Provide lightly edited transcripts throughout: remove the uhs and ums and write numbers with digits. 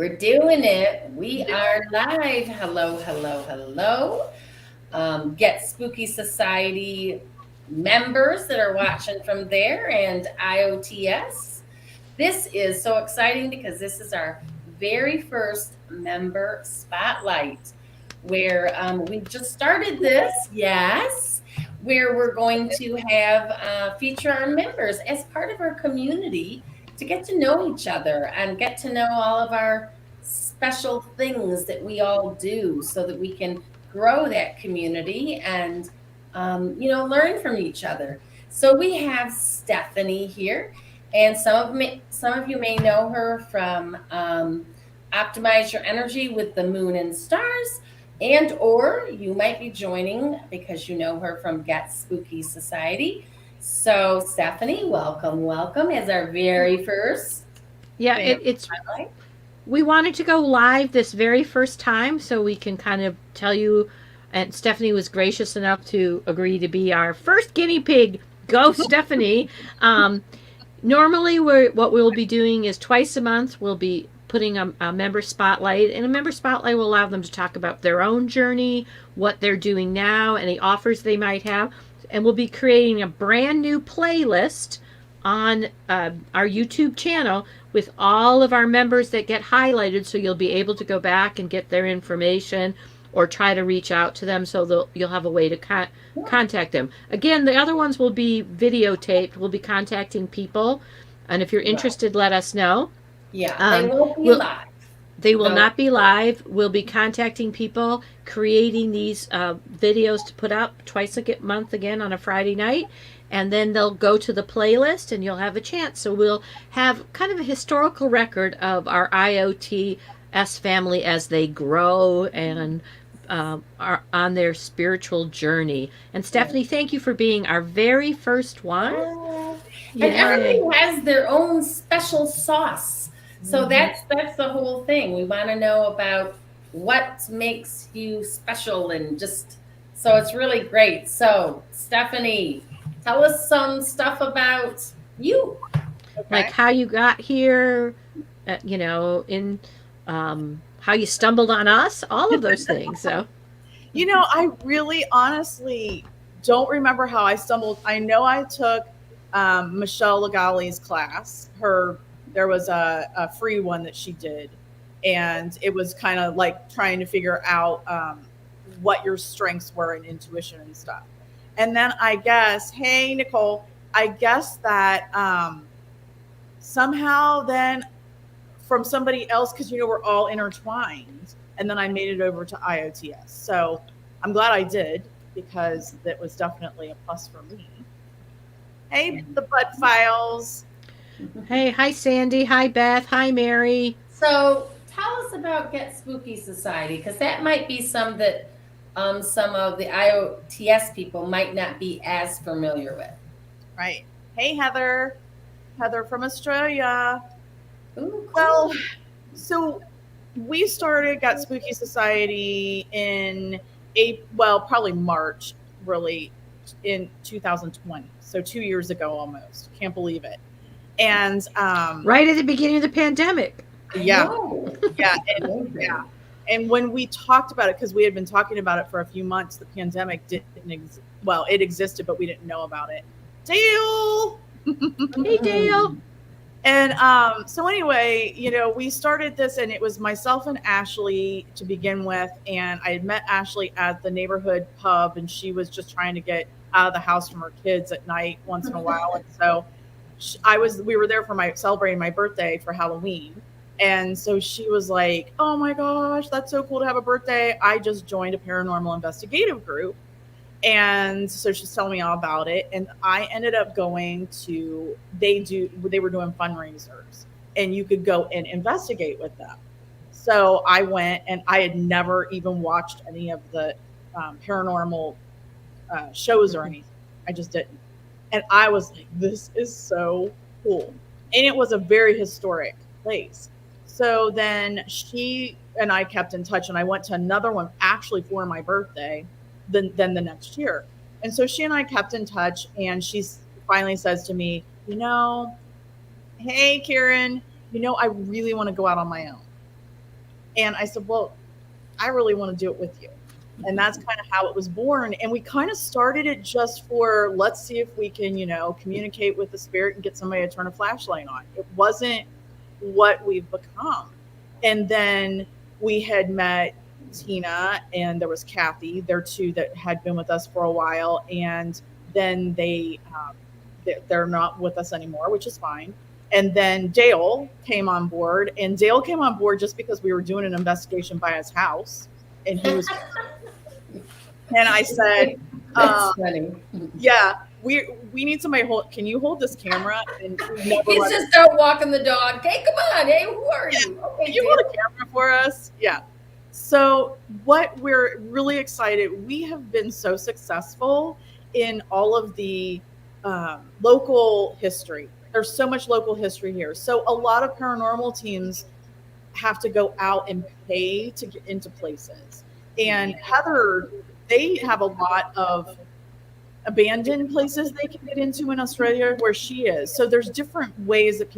We're doing it. We are live. Hello, hello, hello. Get Spooky Society members that are watching from there and IOTS. This is so exciting because this is our very first member spotlight where we just started this, yes, where we're going to have feature our members as part of our community to get to know each other and get to know all of our special things that we all do so that we can grow that community and learn from each other. So we have Stephanie here, and some of you may know her from Optimize Your Energy with the Moon and Stars, and or you might be joining because you know her from Get Spooky Society. So Stephanie, welcome as our very first. Yeah, it's we wanted to go live this very first time so we can kind of tell you, and Stephanie was gracious enough to agree to be our first guinea pig. Go, Stephanie. Normally, what we'll be doing is twice a month we'll be putting a member spotlight, and a member spotlight will allow them to talk about their own journey, what they're doing now, any offers they might have, and we'll be creating a brand new playlist on our YouTube channel with all of our members that get highlighted, so you'll be able to go back and get their information or try to reach out to them so you'll have a way to contact them. Again, the other ones will be videotaped. We'll be contacting people, and if you're interested, let us know. Yeah, they won't be live. They will not be live. We'll be contacting people, creating these videos to put up twice a month again on a Friday night. And then they'll go to the playlist and you'll have a chance. So we'll have kind of a historical record of our IOTS family as they grow and are on their spiritual journey. And Stephanie, thank you for being our very first one. And everybody has their own special sauce. So that's the whole thing. We want to know about what makes you special and just so it's really great. So Stephanie, tell us some stuff about you. Okay. Like how you got here, in how you stumbled on us, all of those things. So, I really honestly don't remember how I stumbled. I know I took Michelle Legali's class. There was a free one that she did, and it was kind of like trying to figure out what your strengths were in intuition and stuff. And then I guess, hey, Nicole, I guess that somehow then from somebody else, because, we're all intertwined, and then I made it over to IOTS. So I'm glad I did because that was definitely a plus for me. Hey, the Bud Files. Hey, hi, Sandy. Hi, Beth. Hi, Mary. So tell us about Get Spooky Society, because that might be some that some of the IOTS people might not be as familiar with. Right. Hey, Heather. Heather from Australia. Ooh, cool. Well, so we started Got Spooky Society in probably March, really, in 2020. So 2 years ago almost. Can't believe it. And right at the beginning of the pandemic. Yeah. And when we talked about it, because we had been talking about it for a few months, the pandemic didn't exist. Well, it existed, but we didn't know about it. Dale! Hey, Dale! And so anyway, we started this, and it was myself and Ashley to begin with. And I had met Ashley at the neighborhood pub, and she was just trying to get out of the house from her kids at night once in a while. And so we were there for celebrating my birthday for Halloween. And so she was like, oh my gosh, that's so cool to have a birthday. I just joined a paranormal investigative group. And so she's telling me all about it. And I ended up going to, they were doing fundraisers and you could go and investigate with them. So I went, and I had never even watched any of the paranormal shows or anything. I just didn't. And I was like, this is so cool. And it was a very historic place. So then she and I kept in touch, and I went to another one actually for my birthday, then the next year. And so she and I kept in touch, and she finally says to me, hey, Karen, I really want to go out on my own. And I said, well, I really want to do it with you. And that's kind of how it was born. And we kind of started it just for, let's see if we can, communicate with the spirit and get somebody to turn a flashlight on. It wasn't what we've become. And then we had met Tina and there was Kathy. They're two that had been with us for a while. And then they're not with us anymore, which is fine. And then Dale came on board, and Dale came on board just because we were doing an investigation by his house, and he was. And I said, That's funny. "Yeah, we need somebody Can you hold this camera?" And He's just out walking the dog. Hey, come on! Hey, who are you? Okay, can you hold a camera for us? Yeah. So what we're really excited. We have been so successful in all of the local history. There's so much local history here. So a lot of paranormal teams have to go out and pay to get into places. And Heather, they have a lot of abandoned places they can get into in Australia where she is. So there's different ways that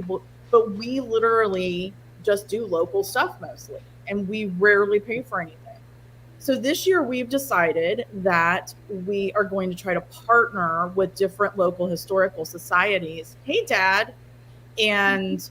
but we literally just do local stuff mostly. And we rarely pay for anything. So this year we've decided that we are going to try to partner with different local historical societies. Hey, Dad, and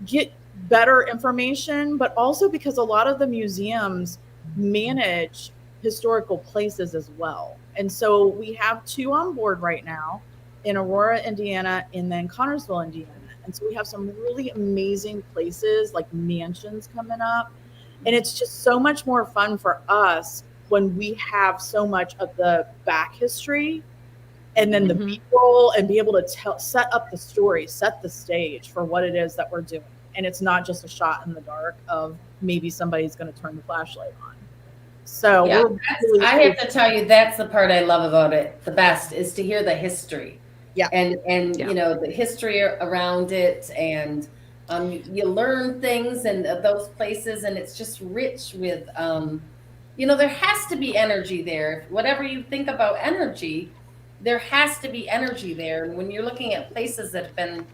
get better information, but also because a lot of the museums manage historical places as well. And so we have two on board right now in Aurora, Indiana, and then Connorsville, Indiana. And so we have some really amazing places like mansions coming up. And it's just so much more fun for us when we have so much of the back history and then the B-roll and be able to set up the story, set the stage for what it is that we're doing. And it's not just a shot in the dark of maybe somebody's going to turn the flashlight on. So yeah, I have to tell you, that's the part I love about it. The best is to hear the history. Yeah. And the history around it, and you learn things in those places, and it's just rich with, there has to be energy there. Whatever you think about energy, there has to be energy there. And when you're looking at places that have been,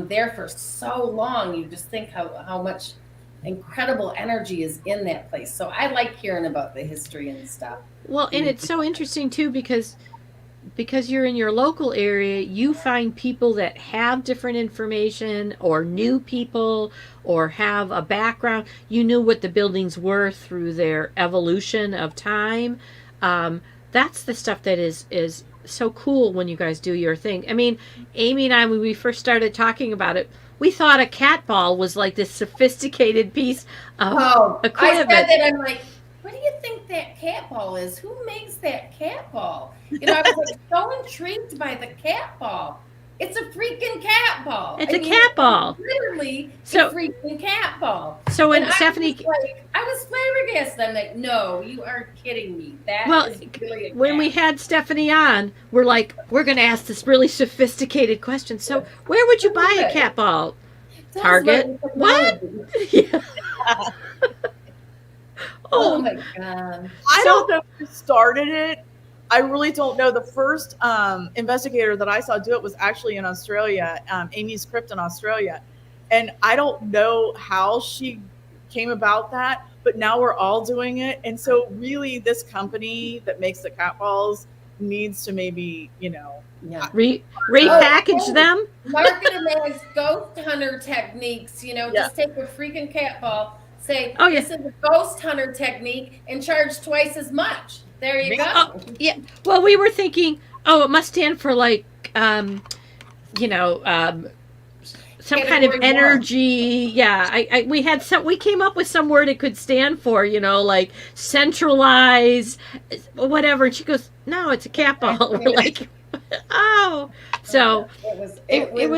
there for so long, you just think how much incredible energy is in that place. So I like hearing about the history and stuff. Well, and it's so interesting too because you're in your local area, you find people that have different information or new people or have a background. You knew what the buildings were through their evolution of time. That's the stuff that is so cool when you guys do your thing. I mean, Amy and I, when we first started talking about it, we thought a cat ball was like this sophisticated piece of equipment. I said that, I'm like, what do you think that cat ball is? Who makes that cat ball? I was like so intrigued by the cat ball. It's a freaking cat ball. It's a cat ball. Literally a freaking cat ball. So when Stephanie... I was flabbergasted. I'm like, no, you are kidding me. That is really a cat. When we had Stephanie on, we're like, we're going to ask this really sophisticated question. So where would you buy a cat ball? Target? What? Yeah. Oh my God. I don't know who started it. I really don't know. The first investigator that I saw do it was actually in Australia, Amy's Crypt in Australia. And I don't know how she came about that, but now we're all doing it. And so really this company that makes the cat balls needs to maybe, repackage them. Market them as ghost hunter techniques, just take a freaking cat ball, say, this is a ghost hunter technique, and charge twice as much. There you go. Yeah. Well, we were thinking, it must stand for like, some kind of energy. Yeah. We came up with some word it could stand for, like centralize, whatever. And she goes, no, it's a cat ball. We're like, oh. So it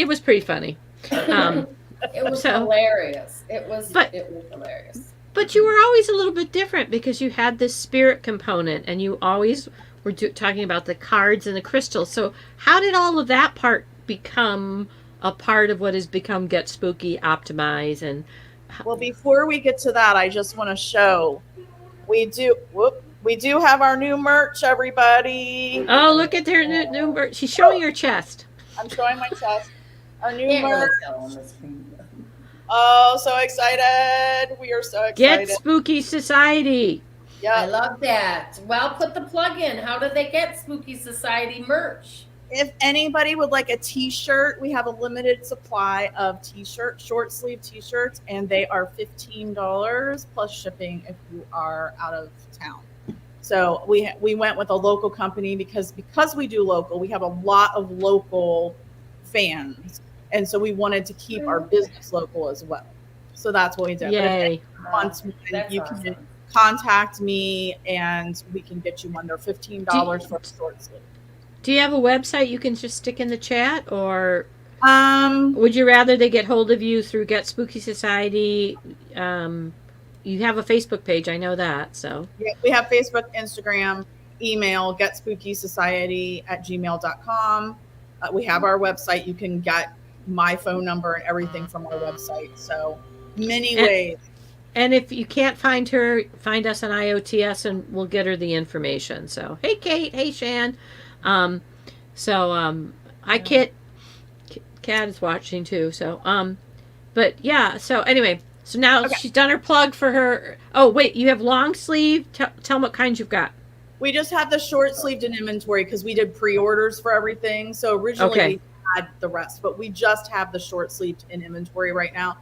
was pretty funny. It was hilarious. It was hilarious. But you were always a little bit different because you had this spirit component, and you always were talking about the cards and the crystals. So how did all of that part become a part of what has become Get Spooky, Optimize? And well, before we get to that, I just want to show we do have our new merch, everybody. Oh, look at their new merch. She's showing her chest. I'm showing my chest. Our new merch. Oh, so excited. We are so Get excited. Spooky Society. I Yeah. love that. Well, put the plug in. How do they get Spooky Society merch? If anybody would like a t-shirt, we have a limited supply of t-shirts, short sleeve t-shirts, and they are $15 plus shipping if you are out of town. So we went with a local company because we do local, we have a lot of local fans, and so we wanted to keep our business local as well. So that's what we did. But if Yay. anyone wants one, That's you awesome. can contact me, and we can get you one. They're $15 for a short sleeve. Do you have a website you can just stick in the chat, or Um, would you rather they get hold of you through Get Spooky Society? You have a Facebook page, I know that. So yeah, we have Facebook, Instagram, email, getspookysociety@gmail.com. We have our website. You can get my phone number and everything from our website. So many ways. And if you can't find her, find us on IOTS and we'll get her the information. So, hey, Kate. Hey, Shan. Hi, Kit. Kat is watching too. So, but yeah. So anyway, so now Okay. she's done her plug for her. Oh, wait, you have long sleeve. Tell them what kinds you've got. We just have the short sleeved in inventory because we did pre-orders for everything. So originally Okay. we had the rest, but we just have the short sleeved in inventory right now.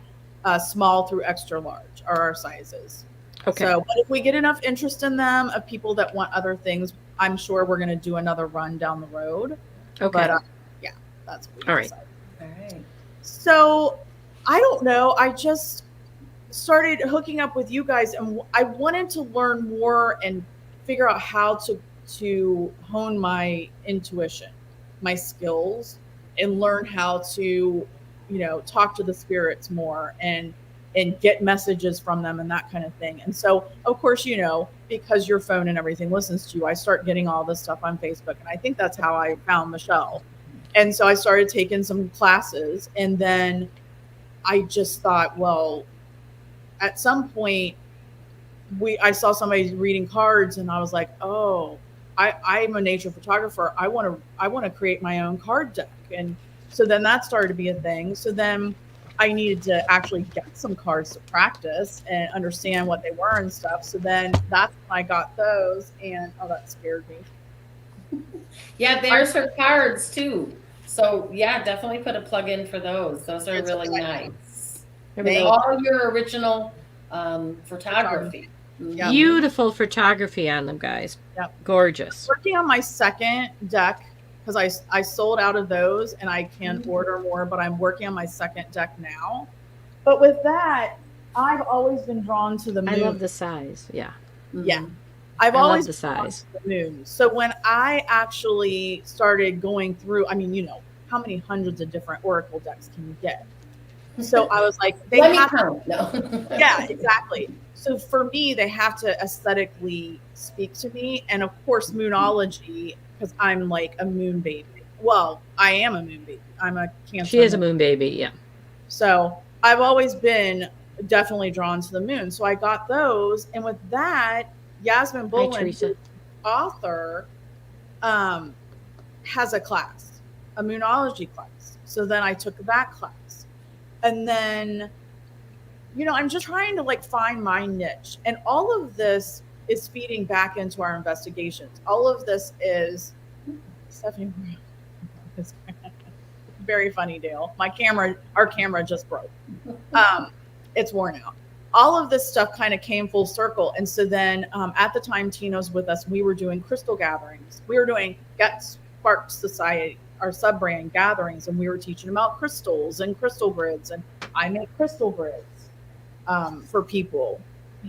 Small through extra large are our sizes. Okay. So, but if we get enough interest in them of people that want other things, I'm sure we're going to do another run down the road. Okay. But yeah, that's what we All right. decided. All right. So I don't know. I just started hooking up with you guys, and I wanted to learn more and figure out how to hone my intuition, my skills, and learn how to, talk to the spirits more and get messages from them and that kind of thing. And so, of course, because your phone and everything listens to you, I start getting all this stuff on Facebook, and I think that's how I found Michelle. And so I started taking some classes, and then I just thought, well, at some point I saw somebody reading cards, and I was like, oh, I'm a nature photographer. I want to create my own card deck. And so then that started to be a thing. So then I needed to actually get some cards to practice and understand what they were and stuff. So then that's when I got those, and oh, that scared me. Yeah, there's her cards too. So yeah, definitely put a plug in for those. Those are It's really exciting. nice. Thank All your original photography. Yeah. Beautiful photography on them, guys. Yep. Gorgeous. Working on my second deck because I sold out of those, and I can order more, but I'm working on my second deck now. But with that, I've always been drawn to the moon. I love the size. Yeah. Yeah. I've I always love the size. been drawn to the moon. So when I actually started going through, I mean, how many hundreds of different oracle decks can you get? So I was like, Let me count. No. Yeah, exactly. So for me, they have to aesthetically speak to me. And of course, moonology, because I'm like a moon baby. Well, I am a moon baby. I'm a Cancer. She is a moon baby, yeah. So I've always been definitely drawn to the moon. So I got those. And with that, Yasmin Bullen, the author, has a class, a moonology class. So then I took that class. And then, I'm just trying to find my niche. And all of this is feeding back into our investigations. All of this is Stephanie. Very funny, Dale. Our camera just broke. It's worn out. All of this stuff kind of came full circle. And so then at the time Tino's with us, we were doing crystal gatherings. We were doing Get Spark Society, our sub-brand gatherings, and we were teaching about crystals and crystal grids. And I make crystal grids for people,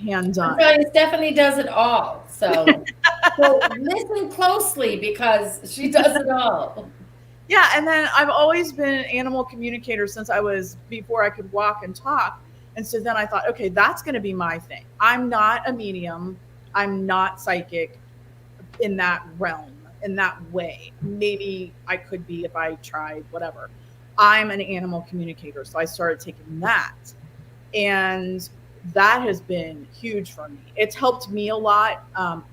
hand done. Stephanie does it all. So listen closely because she does it all. Yeah, and then I've always been an animal communicator since before I could walk and talk. And so then I thought, okay, that's going to be my thing. I'm not a medium. I'm not psychic in that realm, in that way. Maybe I could be if I tried, whatever. I'm an animal communicator. So I started taking that. And that has been huge for me. It's helped me a lot,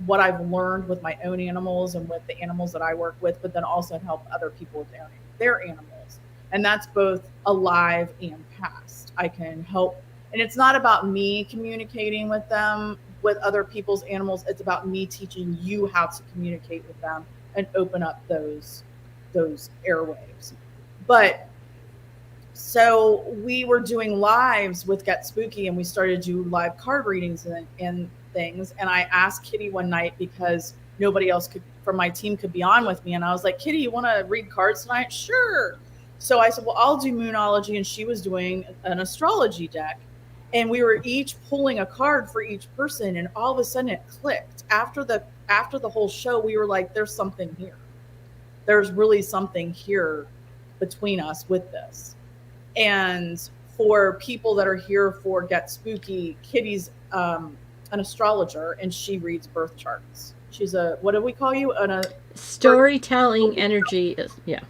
what I've learned with my own animals and with the animals that I work with, but then also it helped other people with their animals. And that's both alive and past. I can help. And it's not about me communicating with them, with other people's animals. It's about me teaching you how to communicate with them and open up those airwaves. But so we were doing lives with Get Spooky, and we started to do live card readings and things. And I asked Kitty one night, because nobody else could from my team could be on with me, and I was like, Kitty, you want to read cards tonight? Sure. So I said, well, I'll do Moonology, and she was doing an astrology deck, and we were each pulling a card for each person, and all of a sudden it clicked. After the whole show, we were like, there's something here. There's really something here between us with this. And for people that are here for Get Spooky, Kitty's an astrologer, and she reads birth charts. She's a, what do we call you? Storytelling energy. Yeah.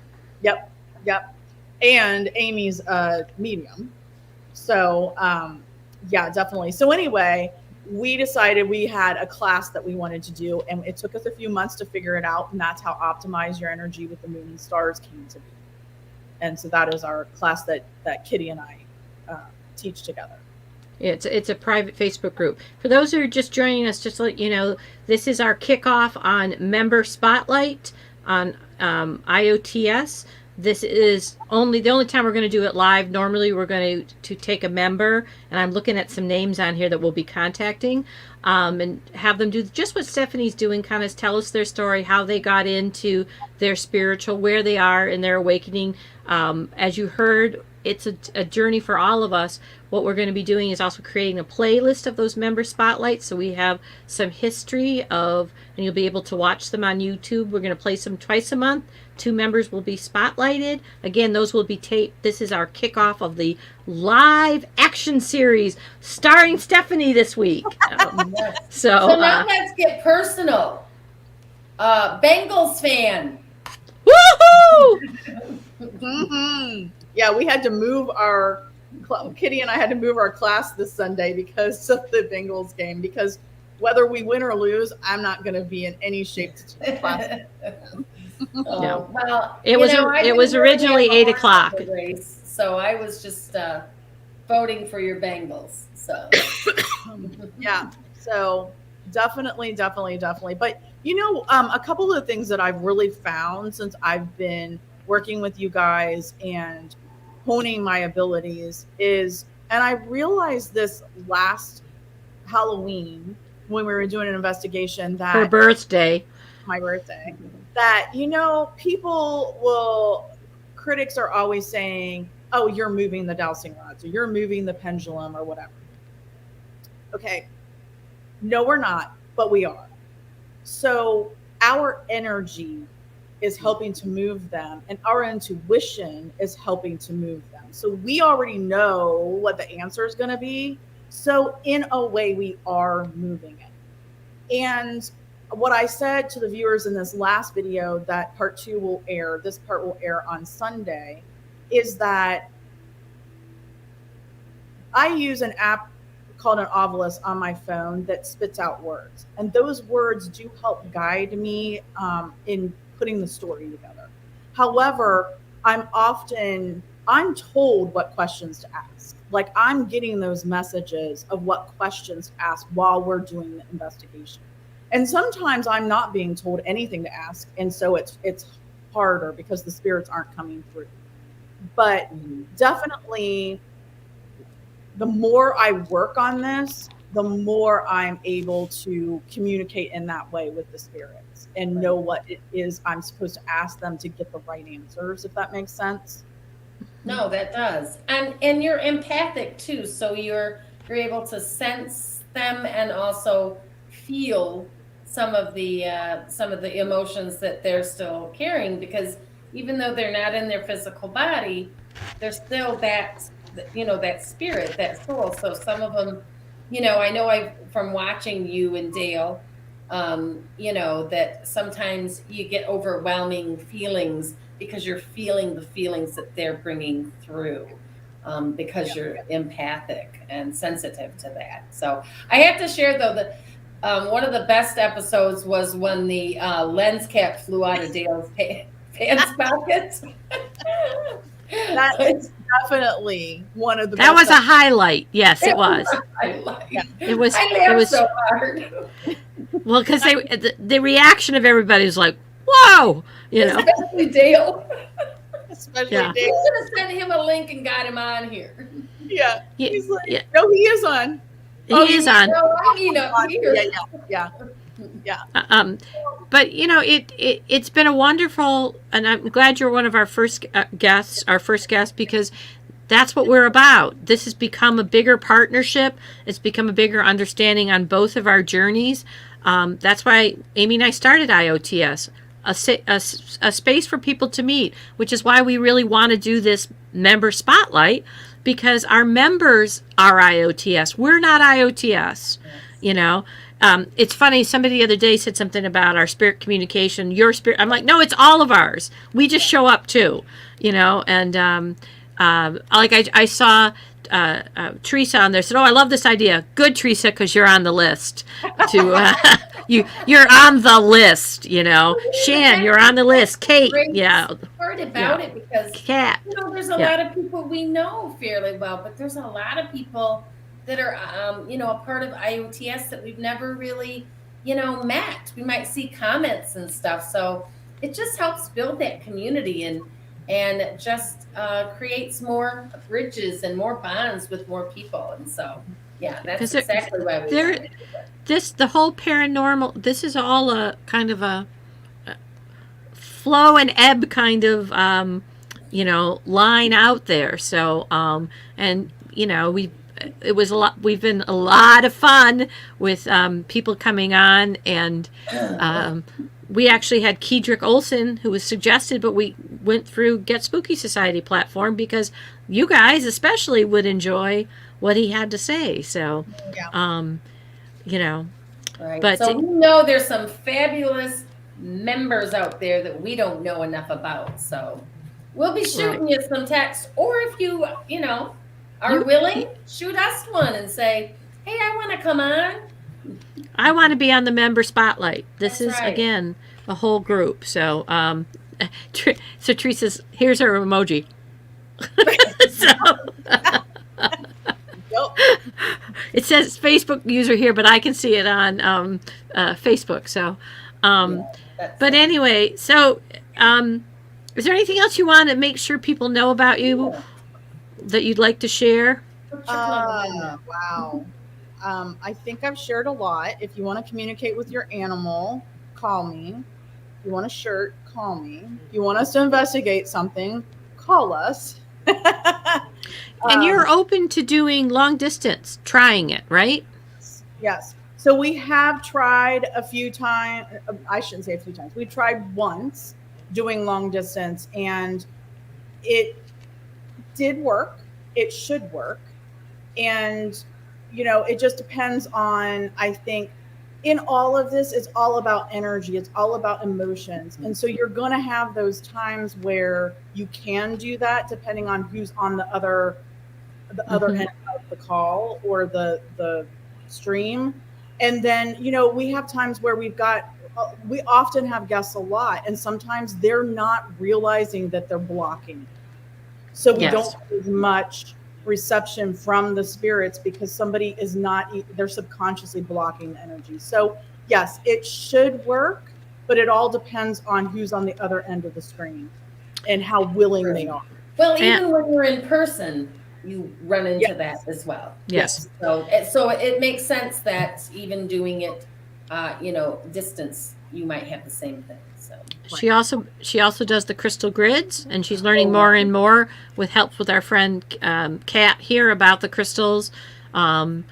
Yep. And Amy's a medium. So, yeah, definitely. So anyway, we decided we had a class that we wanted to do, and it took us a few months to figure it out. And that's how Optimize Your Energy with the Moon and Stars came to be. And so that is our class that Kitty and I teach together. It's a private Facebook group. For those who are just joining us, just to let you know, this is our kickoff on Member Spotlight on IOTS. This is the only time we're going to do it live. Normally we're going to take a member, and I'm looking at some names on here that we'll be contacting, and have them do just what Stephanie's doing, kind of tell us their story, how they got into their spiritual, where they are in their awakening. As you heard, it's a journey for all of us. What we're going to be doing is also creating a playlist of those member spotlights, so we have some history of, and you'll be able to watch them on YouTube. We're going to play some twice a month. 2 members will be spotlighted. Again, those will be taped. This is our kickoff of the live action series starring Stephanie this week. So now let's get personal. Bengals fan. Woohoo! Mm-hmm. Yeah, we had to move Kitty and I had to move our class this Sunday because of the Bengals game, because whether we win or lose, I'm not going to be in any shape to teach the class. No. Well, it was originally 8:00. Race, so I was just voting for your Bengals. So yeah, so definitely. But a couple of the things that I've really found since I've been working with you guys and honing my abilities is, and I realized this last Halloween when we were doing an investigation, that her birthday, my birthday, that critics are always saying, oh, you're moving the dowsing rods, or you're moving the pendulum, or whatever. Okay, no, we're not, but we are. So our energy is helping to move them, and our intuition is helping to move them. So we already know what the answer is going to be. So in a way, we are moving it. And what I said to the viewers in this last video, that part 2 will air, this part will air on Sunday, is that I use an app called an Ovilus on my phone that spits out words. And those words do help guide me in putting the story together. However, I'm told what questions to ask. Like, I'm getting those messages of what questions to ask while we're doing the investigation. And sometimes I'm not being told anything to ask. And so it's harder because the spirits aren't coming through. But definitely, the more I work on this, the more I'm able to communicate in that way with the spirits and know what it is I'm supposed to ask them to get the right answers, if that makes sense. No, that does. And you're empathic too, so you're able to sense them and also feel some of the emotions that they're still carrying, because even though they're not in their physical body, they're still that spirit, that soul. So some of them, I know from watching you and Dale, that sometimes you get overwhelming feelings because you're feeling the feelings that they're bringing through, because you're empathic and sensitive to that. So I have to share, though, that one of the best episodes was when the lens cap flew out of Dale's pants pocket. definitely one of the That best. was a highlight. Yes, it was. I like. Yeah. It was. I It laughed was. so hard. Well, because the reaction of everybody was like, "Whoa," you know. Especially Dale. Especially Yeah. We Dave. should have sent him a link and got him on here. Yeah. Yeah, He's like, yeah. no, he is on. He is on. No, I mean up here. Yeah. But it's been a wonderful, and I'm glad you're one of our first guests, because that's what we're about. This has become a bigger partnership. It's become a bigger understanding on both of our journeys. That's why Amy and I started IOTS, a space for people to meet, which is why we really want to do this member spotlight, because our members are IOTS. We're not IOTS, you know. It's funny, somebody the other day said something about our spirit communication, your spirit. I'm like, no, it's all of ours. We just show up too, you know. And like I saw Teresa on there, said, oh, I love this idea. Good, Teresa, because you're on the list. You're on the list, you know. Shan, you're on the list. Kate, yeah. Heard about it because Kat. there's a lot of people we know fairly well, but there's a lot of people that are a part of IOTS that we've never really met. We might see comments and stuff, so it just helps build that community and just creates more bridges and more bonds with more people. And so that's exactly why we wanted to do it. The whole paranormal, this is all a kind of a flow and ebb kind of line out there. So we've been a lot of fun with people coming on, and we actually had Kedrick Olson, who was suggested, but we went through Get Spooky Society platform because you guys especially would enjoy what he had to say. So Right. But so we know there's some fabulous members out there that we don't know enough about. So we'll be shooting you some text, or if you are willing, shoot us one and say, hey, I want to come on. I want to be on the member spotlight. This That's is right. Again, a whole group. So so Teresa's, here's her emoji. It says Facebook user here, but I can see it on Facebook. So but anyway, so is there anything else you want to make sure people know about you that you'd like to share? Wow. I think I've shared a lot. If you want to communicate with your animal, call me. If you want a shirt, call me. If you want us to investigate something, call us. And you're open to doing long distance, trying it, right? Yes. So we have tried a few times. I shouldn't say a few times. We tried once doing long distance, and it did work. It should work. And, it just depends on, I think, in all of this, it's all about energy. It's all about emotions. And so you're going to have those times where you can do that depending on who's on the other end of the call or the stream. And then, we have times where we often have guests a lot, and sometimes they're not realizing that they're blocking. So we don't have as much reception from the spirits because somebody is they're subconsciously blocking the energy. So yes, it should work, but it all depends on who's on the other end of the screen and how willing they are. Well, even when you're in person, you run into that as well. Yes. So it makes sense that even doing it, distance, you might have the same thing. So she also does the crystal grids, and she's learning more and more with help with our friend Kat here about the crystals. And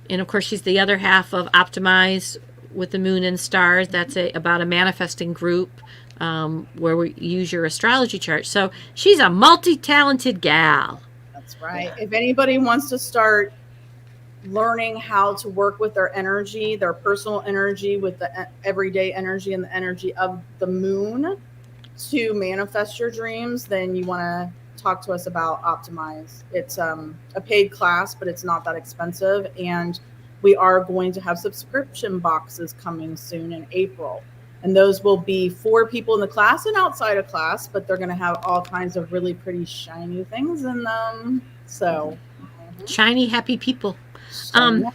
of course, she's the other half of Optimize with the Moon and Stars. That's about a manifesting group where we use your astrology chart. So she's a multi-talented gal. That's right. Yeah. If anybody wants to start learning how to work with their energy, their personal energy, with the everyday energy and the energy of the moon to manifest your dreams, then you want to talk to us about Optimize. It's a paid class, but it's not that expensive. And we are going to have subscription boxes coming soon in April. And those will be for people in the class and outside of class, but they're going to have all kinds of really pretty shiny things in them. So Shiny, happy people. shiny.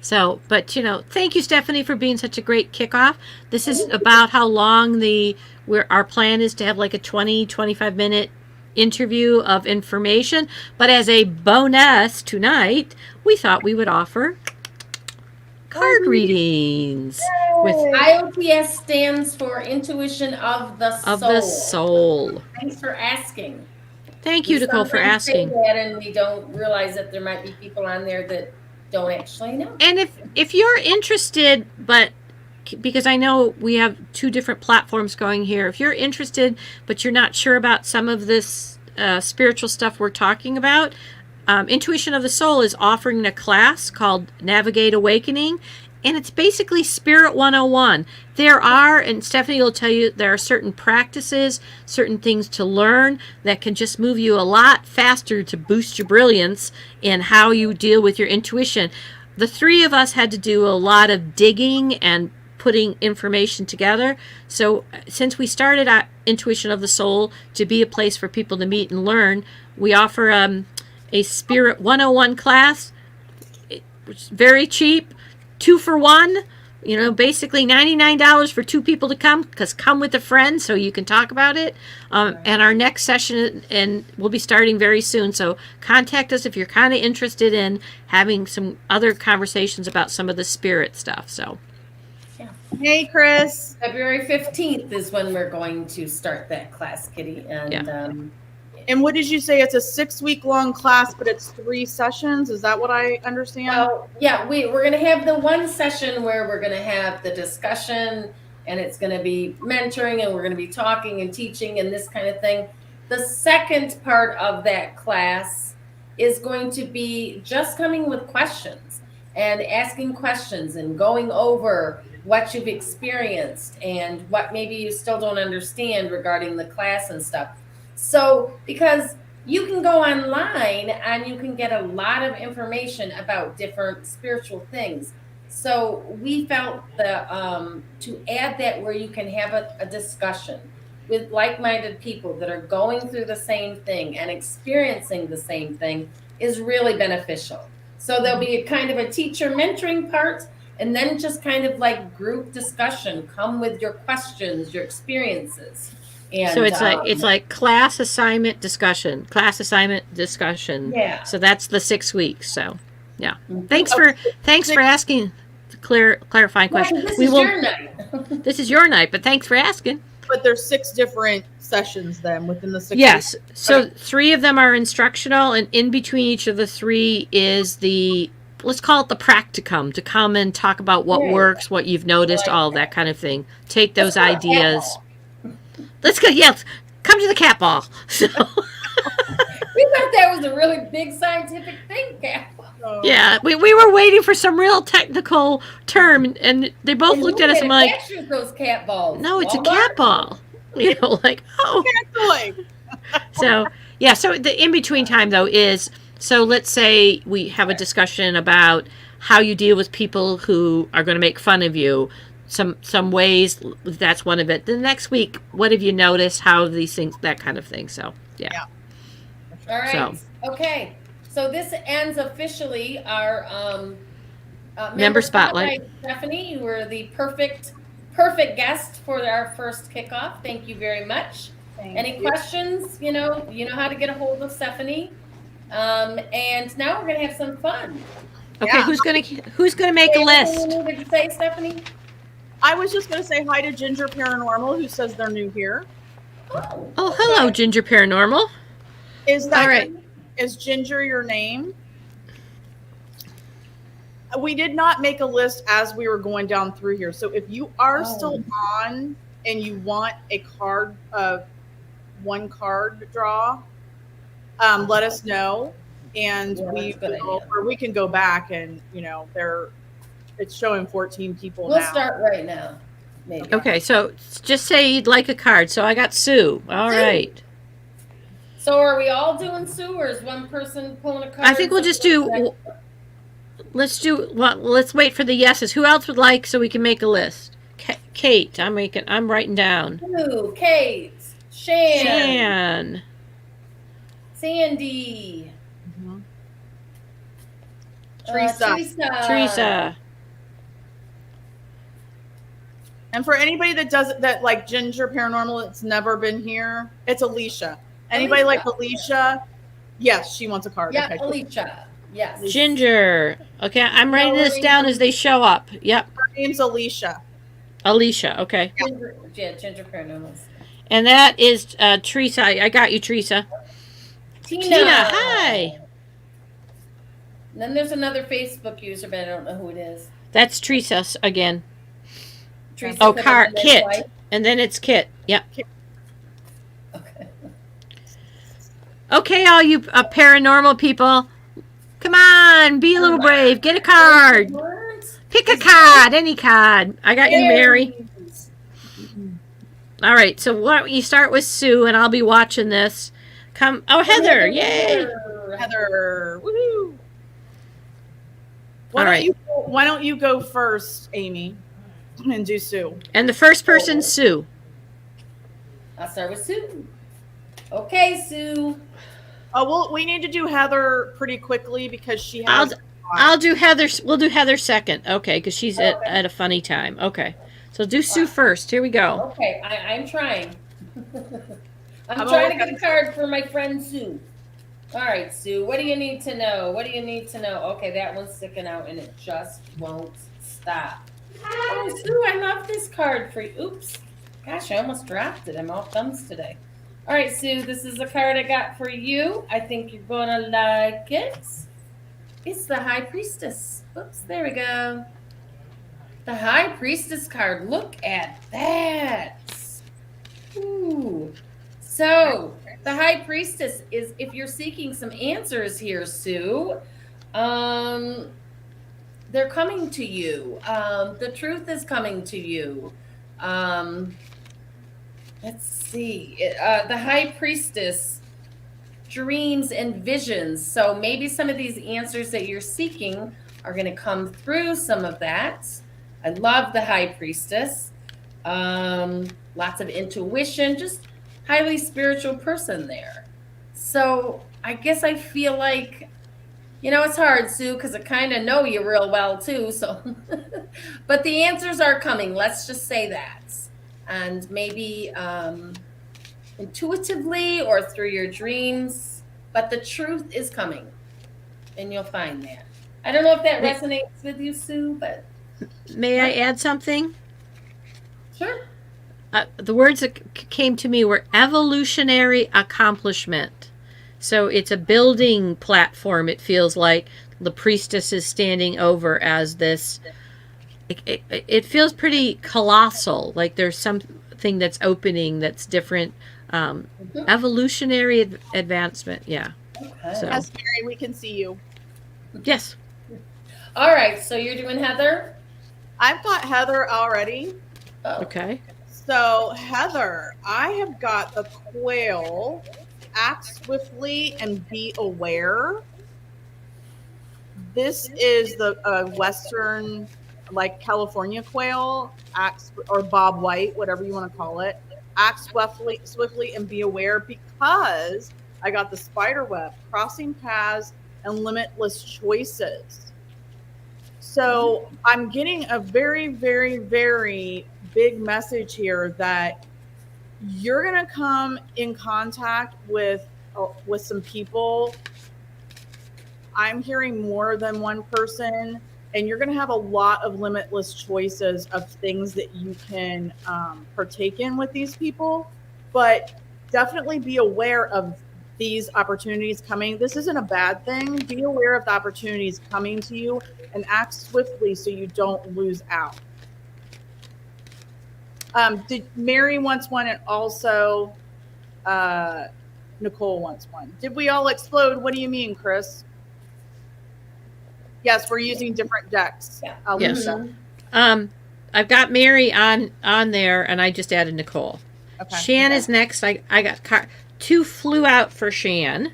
So, but thank you, Stephanie, for being such a great kickoff. This is about how long our plan is to have like a 25 minute interview of information. But as a bonus tonight, we thought we would offer card readings with IOTS stands for Intuition of the Soul. of the soul. Thanks for asking. Thank you, Nicole, for Sometimes say asking. that and we don't realize that there might be people on there that don't actually know. And if you're interested, but because I know we have two different platforms going here, if you're interested but you're not sure about some of this spiritual stuff we're talking about, Intuition of the Soul is offering a class called Navigate Awakening, and it's basically Spirit 101. There are, and Stephanie will tell you, there are certain practices, certain things to learn that can just move you a lot faster to boost your brilliance in how you deal with your intuition. The three of us had to do a lot of digging and putting information together. So since we started Intuition of the Soul to be a place for people to meet and learn, we offer a Spirit 101 class. It's very cheap, 2 for 1. Basically $99 for 2 people to come, because come with a friend so you can talk about it. And our next session, and we'll be starting very soon. So contact us if you're kind of interested in having some other conversations about some of the spirit stuff. So. Hey, Chris. February 15th is when we're going to start that class, Kitty. And And what did you say? It's a 6-week-long class, but it's 3 sessions. Is that what I understand? Well, yeah, we're going to have the one session where we're going to have the discussion, and it's going to be mentoring, and we're going to be talking and teaching and this kind of thing. The second part of that class is going to be just coming with questions and asking questions and going over what you've experienced and what maybe you still don't understand regarding the class and stuff. So, because you can go online and you can get a lot of information about different spiritual things. So we felt that to add that where you can have a discussion with like-minded people that are going through the same thing and experiencing the same thing is really beneficial. So there'll be a kind of a teacher mentoring part, and then just kind of like group discussion. Come with your questions, your experiences. And, so it's like class assignment discussion. Yeah. So that's the 6 weeks. So yeah. Thanks for asking clarifying questions. This is your night. This is your night, but thanks for asking. But there's 6 different sessions then within the 6 Yes. weeks. So 3 of them are instructional, and in between each of the 3 is let's call it the practicum, to come and talk about what works, what you've noticed, all that kind of thing. Take those ideas. Let's go. Yes, come to the cat ball. So. We thought that was a really big scientific thing, cat ball. Yeah, we were waiting for some real technical term, and they both looked at us and like, those cat balls. no, it's a cat ball. Like, oh. So, yeah, so the in-between time, though, is, so let's say we have a discussion about how you deal with people who are going to make fun of you. Some ways, that's one of it. The next week, what have you noticed? How these things, that kind of thing. So, yeah. All right. Okay. So this ends officially our member spotlight. Stephanie, you were the perfect guest for our first kickoff. Thank you very much. Any questions? You know how to get a hold of Stephanie. And now we're gonna have some fun. Okay, yeah. Who's gonna make a list? Did you say, Stephanie? I was just going to say hi to Ginger Paranormal, who says they're new here. Oh, hello, Ginger Paranormal. Is that all right? Is Ginger your name? We did not make a list as we were going down through here. So if you are still on and you want a card, one card draw, let us know, and we can go back and it's showing 14 people now. We'll start right now. Maybe. Okay, so just say you'd like a card. So I got Sue. All right. So are we all doing Sue, or is one person pulling a card? I think we'll just let's wait for the yeses. Who else would like, so we can make a list? Kate. I'm writing down. Sue, Kate, Shan, Shan. Sandy, Mhm. Teresa. Teresa. And for anybody that like Ginger Paranormal, it's never been here, it's Alicia. Anybody like Alicia? Yes, she wants a card. Yeah, Okay, cool. Alicia. Yes. Ginger. Okay, I'm writing this down as they show up. Yep. Her name's Alicia. Alicia. Okay. Ginger Paranormals. And that is Teresa. I got you, Teresa. Tina. Hi. And then there's another Facebook user, but I don't know who it is. That's Teresa again. Teresa Kit. And then it's Kit. Yep. Okay. Okay, all you paranormal people. Come on, be a little brave. Get a card. Pick a card, any card. I got you, Mary. All right, so why don't you start with Sue, and I'll be watching this. Come, Heather, yay! Heather, woohoo! Why don't you go first, Amy, and do Sue? And the first person, Sue. I'll start with Sue. Okay, Sue. Oh, well, we need to do Heather pretty quickly because she has. I'll do Heather. We'll do Heather second. Okay, because she's at a funny time. Okay, so do Sue first. Here we go. Okay, I'm trying. I'm trying to get a card for my friend Sue. All right, Sue. What do you need to know? What do you need to know? Okay, that one's sticking out and it just won't stop. Oh, Sue, I love this card for you. Oops. Gosh, I almost dropped it. I'm all thumbs today. All right, Sue, this is a card I got for you. I think you're going to like it. It's the High Priestess. Oops, there we go. The High Priestess card. Look at that. Ooh. So, the High Priestess is, if you're seeking some answers here, Sue, they're coming to you. The truth is coming to you. Let's see. The High Priestess dreams and visions. So maybe some of these answers that you're seeking are going to come through some of that. I love the High Priestess. Lots of intuition, just highly spiritual person there. So I guess I feel like, it's hard, Sue, because I kind of know you real well too. So, but the answers are coming. Let's just say that. And maybe intuitively or through your dreams, but the truth is coming, and you'll find that. I don't know if that resonates with you, Sue, but may I add something? Sure. The words that came to me were evolutionary accomplishment. So it's a building platform. It feels like the priestess is standing over as this. It feels pretty colossal, like there's something that's opening that's different. Evolutionary advancement, yeah. Okay. So. Yes, Mary, we can see you. Yes. All right, so you're doing Heather? I've got Heather already. Oh. Okay. So, Heather, I have got the quail, act swiftly and be aware. This is the Western, like California quail, or Bob White, whatever you want to call it. Act swiftly and be aware, because I got the spider web, crossing paths, and limitless choices. So I'm getting a very, very, very big message here that you're going to come in contact with some people. I'm hearing more than one person, and you're going to have a lot of limitless choices of things that you can partake in with these people, but definitely be aware of these opportunities coming. This isn't a bad thing. Be aware of the opportunities coming to you and act swiftly so you don't lose out. Did Mary wants one, and also Nicole wants one. Did we all explode? What do you mean, Chris? Yes, we're using different decks. Yeah. Yes. I've got Mary on there, and I just added Nicole. Okay. Shan is next. I got two flew out for Shan.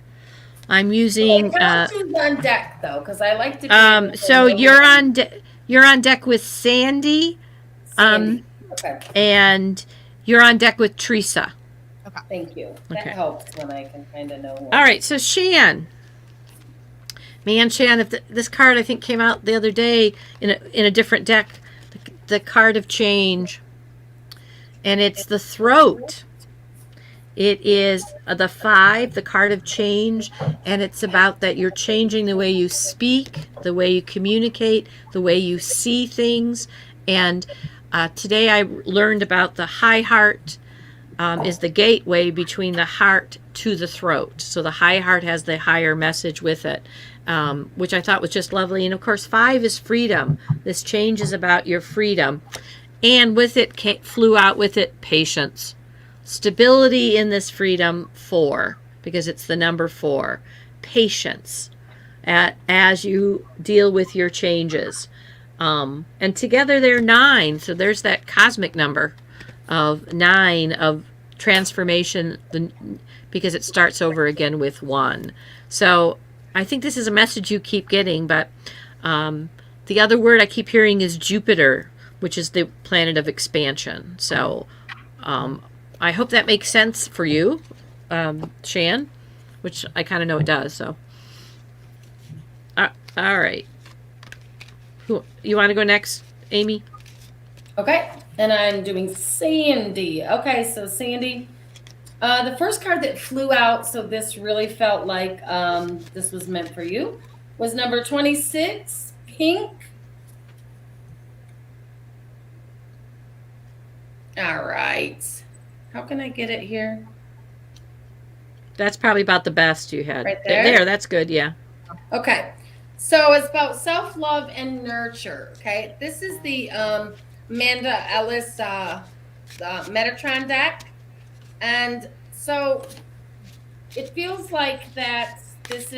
I'm using. Who's on deck though? Because I like to. So you're on deck with Sandy. Sandy. Okay. And you're on deck with Teresa. Thank you. That Okay. helps when I can kind of know more. All right. So Shan. Man, Shan, if this card I think came out the other day in a different deck, the card of change, and it's the throat. It is the 5, the card of change, and it's about that you're changing the way you speak, the way you communicate, the way you see things. And today I learned about the high heart is the gateway between the heart to the throat. So the high heart has the higher message with it, which I thought was just lovely. And of course, 5 is freedom. This change is about your freedom. And with it flew out with it patience. Stability in this freedom, 4, because it's the number 4. Patience as you deal with your changes. And together they're 9. So there's that cosmic number of 9 of transformation, because it starts over again with 1. So I think this is a message you keep getting, but the other word I keep hearing is Jupiter, which is the planet of expansion. So I hope that makes sense for you, Shan, which I kind of know it does. So, all right. Who you want to go next, Amy? Okay, and I'm doing Sandy. Okay, so Sandy, the first card that flew out, so this really felt like this was meant for you, was number 26, Pink. All right. How can I get it here? That's probably about the best you had. Right there? That's good, yeah. Okay. So it's about self-love and nurture. Okay. This is the Amanda Ellis Metatron deck. And so it feels like that this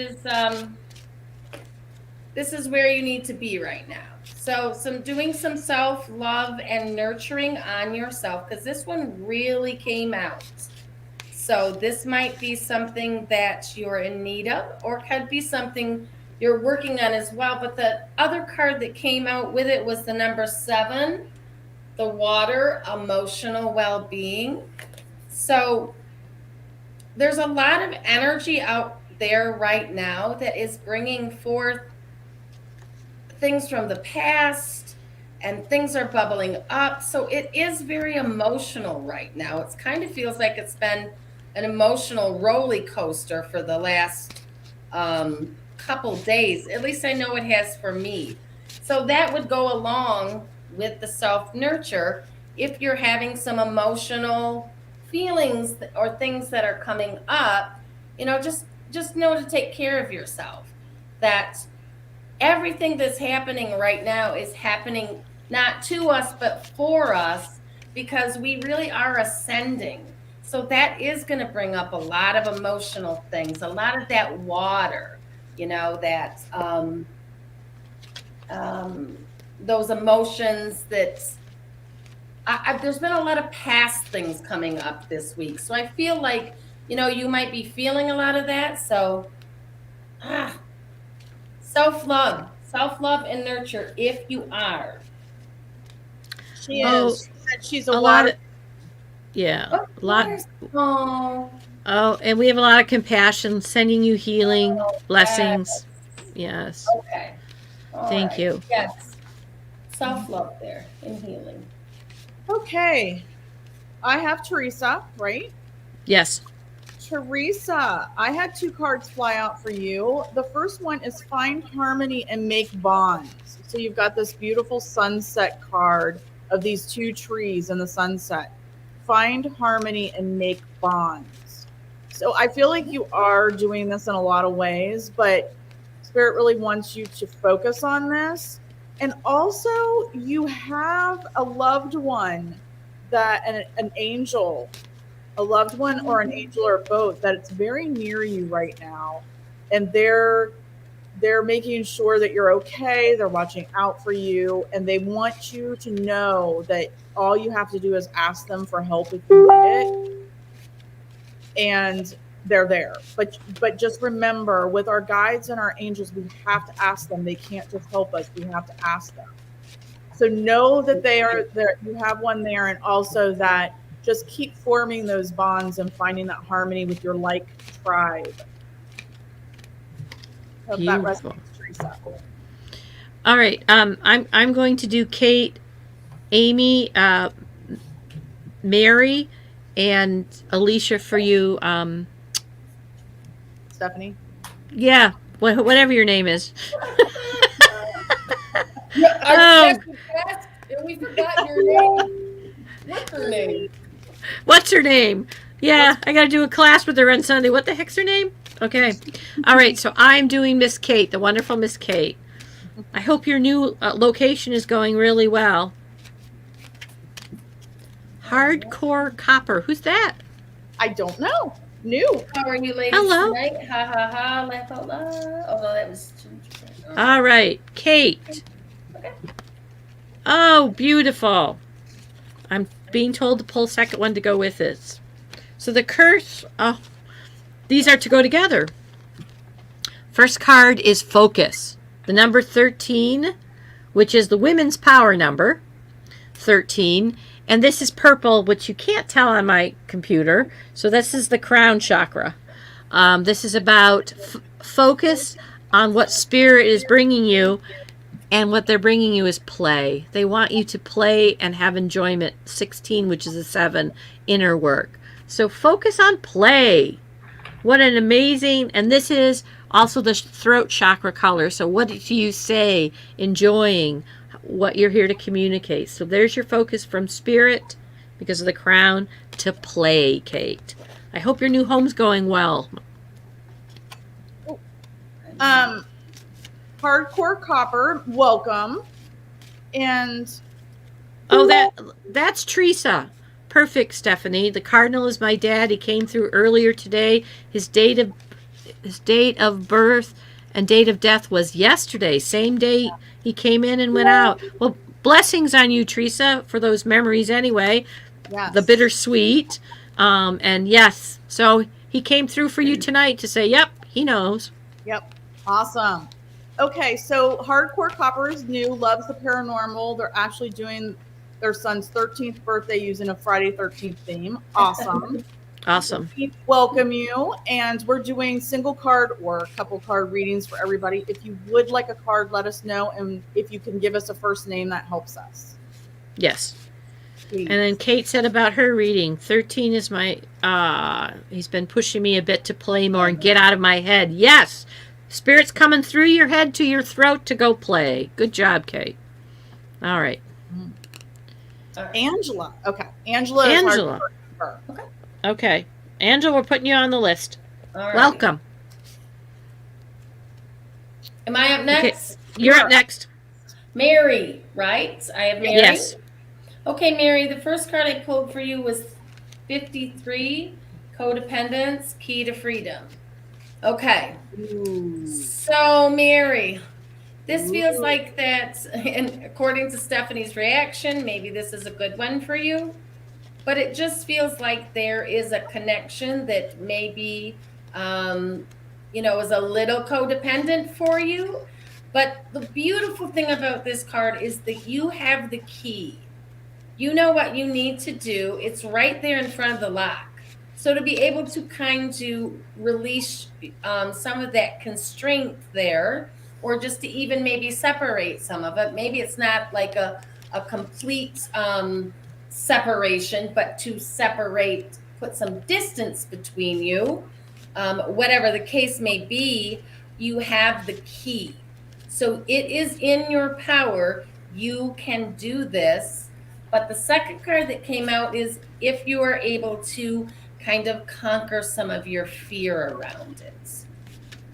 is where you need to be right now. So doing some self-love and nurturing on yourself, because this one really came out. So this might be something that you're in need of, or could be something you're working on as well. But the other card that came out with it was the number 7, the water, emotional well-being. So there's a lot of energy out there right now that is bringing forth things from the past, and things are bubbling up. So it is very emotional right now. It kind of feels like it's been an emotional roller coaster for the last couple days. At least I know it has for me. So that would go along with the self-nurture. If you're having some emotional feelings or things that are coming up, just know to take care of yourself. That everything that's happening right now is happening not to us, but for us, because we really are ascending. So that is going to bring up a lot of emotional things, a lot of that water, that those emotions that there's been a lot of past things coming up this week. So I feel like, you might be feeling a lot of that. So, self-love and nurture if you are. She is. She said she's a water. Lot of, yeah. A lot. Oh, and we have a lot of compassion, sending you healing, blessings. Yes. Okay. Thank you. Yes. Self-love there and healing. Okay. I have Teresa, right? Yes. Teresa, I had 2 cards fly out for you. The first one is find harmony and make bonds. So you've got this beautiful sunset card of these 2 trees in the sunset. Find harmony and make bonds. So I feel like you are doing this in a lot of ways, but Spirit really wants you to focus on this. And also you have a loved one, that an angel, a loved one or an angel or both, that it's very near you right now, and they're making sure that you're okay. They're watching out for you, and they want you to know that all you have to do is ask them for help if you need it, and they're there. But just remember, with our guides and our angels, we have to ask them. They can't just help us. We have to ask them. So know that they are there. You have one there, and also that just keep forming those bonds and finding that harmony with your like tribe. Hope that Beautiful. resonates, Teresa. All right. I'm going to do Kate, Amy, Mary, and Alicia for you. Stephanie. Yeah, whatever your name is. Our Oh, special guest, and we forgot your name. What's her name? what's her name? Yeah, I got to do a class with her on Sunday. What the heck's her name? Okay. All right, so I'm doing Miss Kate, the wonderful Miss Kate. I hope your new location is going really well. Hardcore Copper. Who's that? I don't know. New. How are you ladies Hello. tonight? Ha ha ha, laugh out loud. Oh no, that was All right, Kate. Okay. Oh, beautiful. I'm being told to pull a second one to go with it. So the curse, oh, these are to go together. First card is Focus. The number 13, which is the women's power number, 13. And this is purple, which you can't tell on my computer. So this is the crown chakra. This is about focus on what spirit is bringing you. And what they're bringing you is play. They want you to play and have enjoyment. 16, which is a 7, inner work. So focus on play. What an amazing, and this is also the throat chakra color. So what do you say? Enjoying what you're here to communicate. So there's your focus from spirit, because of the crown, to play, Kate. I hope your new home's going well. Hardcore Copper, welcome. And Oh, that's Teresa. Perfect, Stephanie. The cardinal is my dad. He came through earlier today. His date of birth and date of death was yesterday. Same day he came in and went out. Well, blessings on you, Teresa, for those memories anyway. yes. The bittersweet. And yes, so he came through for you tonight to say, yep, he knows. Yep. Awesome. Okay, so Hardcore Copper is new, loves the paranormal. They're actually doing their son's 13th birthday using a Friday 13th theme. Awesome. Awesome. We welcome you, and we're doing single card or couple card readings for everybody. If you would like a card, let us know, and if you can give us a first name, that helps us. Yes. Please. And then Kate said about her reading, 13 is my, he's been pushing me a bit to play more and get out of my head. Yes. Spirit's coming through your head to your throat to go play. Good job, Kate. All right. Angela. Okay. Angela. Angela. Okay. Okay. Angela, we're putting you on the list. All right. Welcome. Am I up next? Okay. You're up next. Mary, right? I have Mary. Yes. Okay, Mary, the first card I pulled for you was 53, Codependence, Key to Freedom. Okay. Ooh. So, Mary, this feels like that, and according to Stephanie's reaction, maybe this is a good one for you, but it just feels like there is a connection that maybe, is a little codependent for you. But the beautiful thing about this card is that you have the key. You know what you need to do. It's right there in front of the lock. So to be able to kind of release some of that constraint there, or just to even maybe separate some of it. Maybe it's not like a complete separation, but to separate, put some distance between you. Whatever the case may be, you have the key. So it is in your power. You can do this. But the second card that came out is if you are able to kind of conquer some of your fear around it.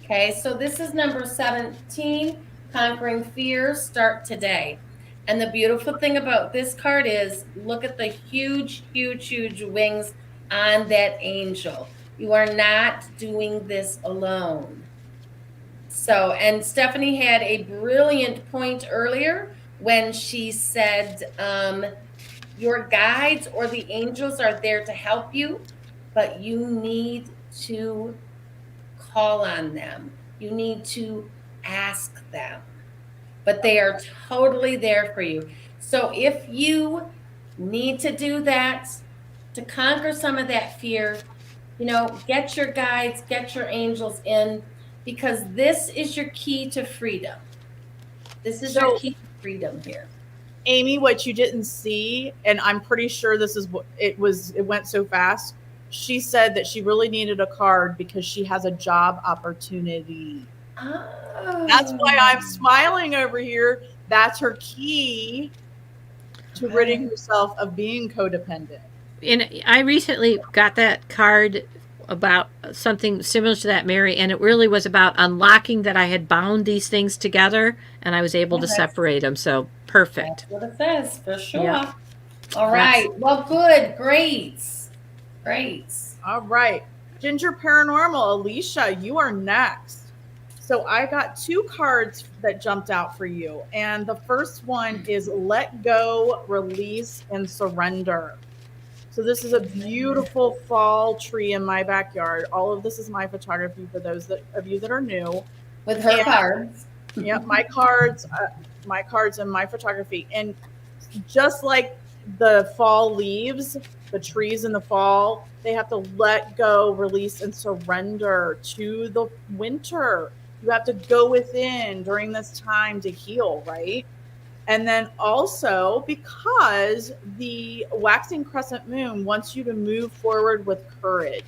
Okay, so this is number 17, Conquering Fear, start today. And the beautiful thing about this card is look at the huge, huge, huge wings on that angel. You are not doing this alone. So, and Stephanie had a brilliant point earlier when she said your guides or the angels are there to help you, but you need to call on them. You need to ask them. But they are totally there for you. So if you need to do that to conquer some of that fear, get your guides, get your angels in, because this is your key to freedom. This is your So, key to freedom here. Amy, what you didn't see, and I'm pretty sure this is what it was, it went so fast. She said that she really needed a card because she has a job opportunity. That's why I'm Oh. smiling over here. That's her key to ridding herself of being codependent. And I recently got that card about something similar to that, Mary, and it really was about unlocking that I had bound these things together and I was able to separate them. So perfect. That's what it says, for sure. Yeah. All right. Well, good. Great. All right. Ginger Paranormal, Alicia, you are next. So I got two cards that jumped out for you. And the first one is Let Go, Release, and Surrender. So this is a beautiful fall tree in my backyard. All of this is my photography for those of you that are new. With her cards. Yep, my cards and my photography. And just like the fall leaves, the trees in the fall, they have to let go, release, and surrender to the winter. You have to go within during this time to heal, right? And then also because the waxing crescent moon wants you to move forward with courage.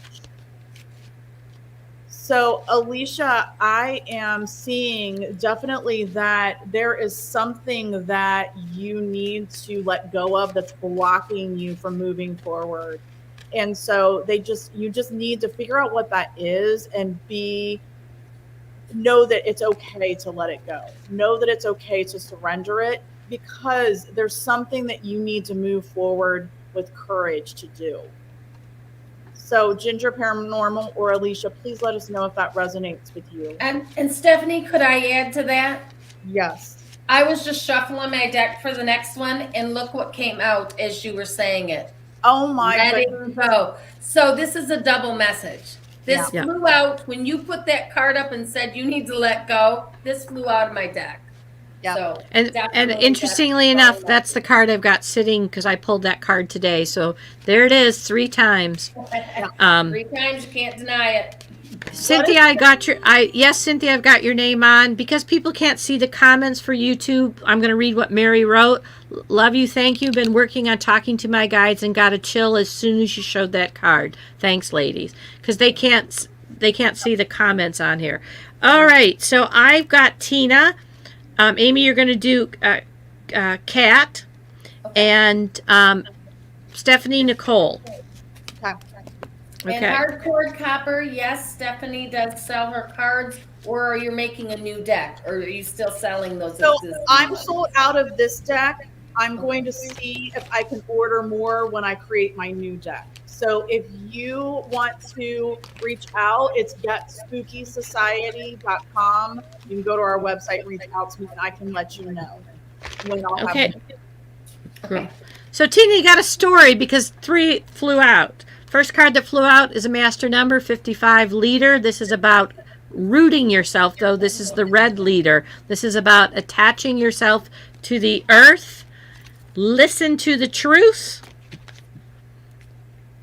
So, Alicia, I am seeing definitely that there is something that you need to let go of that's blocking you from moving forward. And so you just need to figure out what that is and know that it's okay to let it go. Know that it's okay to surrender it, because there's something that you need to move forward with courage to do. So, Ginger Paranormal or Alicia, please let us know if that resonates with you. And Stephanie, could I add to that? Yes. I was just shuffling my deck for the next one, and look what came out as you were saying it. Oh my Letting go. So this is a double message. This flew out when you put that card up and said you need to let go. This flew out of my deck. Yeah. So and interestingly enough, that's the card I've got sitting because I pulled that card today. So there it is 3 times. 3 times, you can't deny it. Cynthia, Cynthia, I've got your name on. Because people can't see the comments for YouTube, I'm going to read what Mary wrote. Love you, thank you. Been working on talking to my guides and got a chill as soon as you showed that card. Thanks, ladies. Because they can't see the comments on here. All right, so I've got Tina. Amy, you're going to do Kat, and Stephanie, Nicole. Okay. And Hardcore Copper, yes, Stephanie does sell her cards, or are you making a new deck, or are you still selling those? So I'm sold out of this deck. I'm going to see if I can order more when I create my new deck. So if you want to reach out, it's getSpookySociety.com. You can go to our website and reach out to me, and I can let you know when I'll have it. Okay. So Tina, you got a story because 3 flew out. First card that flew out is a master number, 55, leader. This is about rooting yourself, though. This is the red leader. This is about attaching yourself to the earth. Listen to the truth.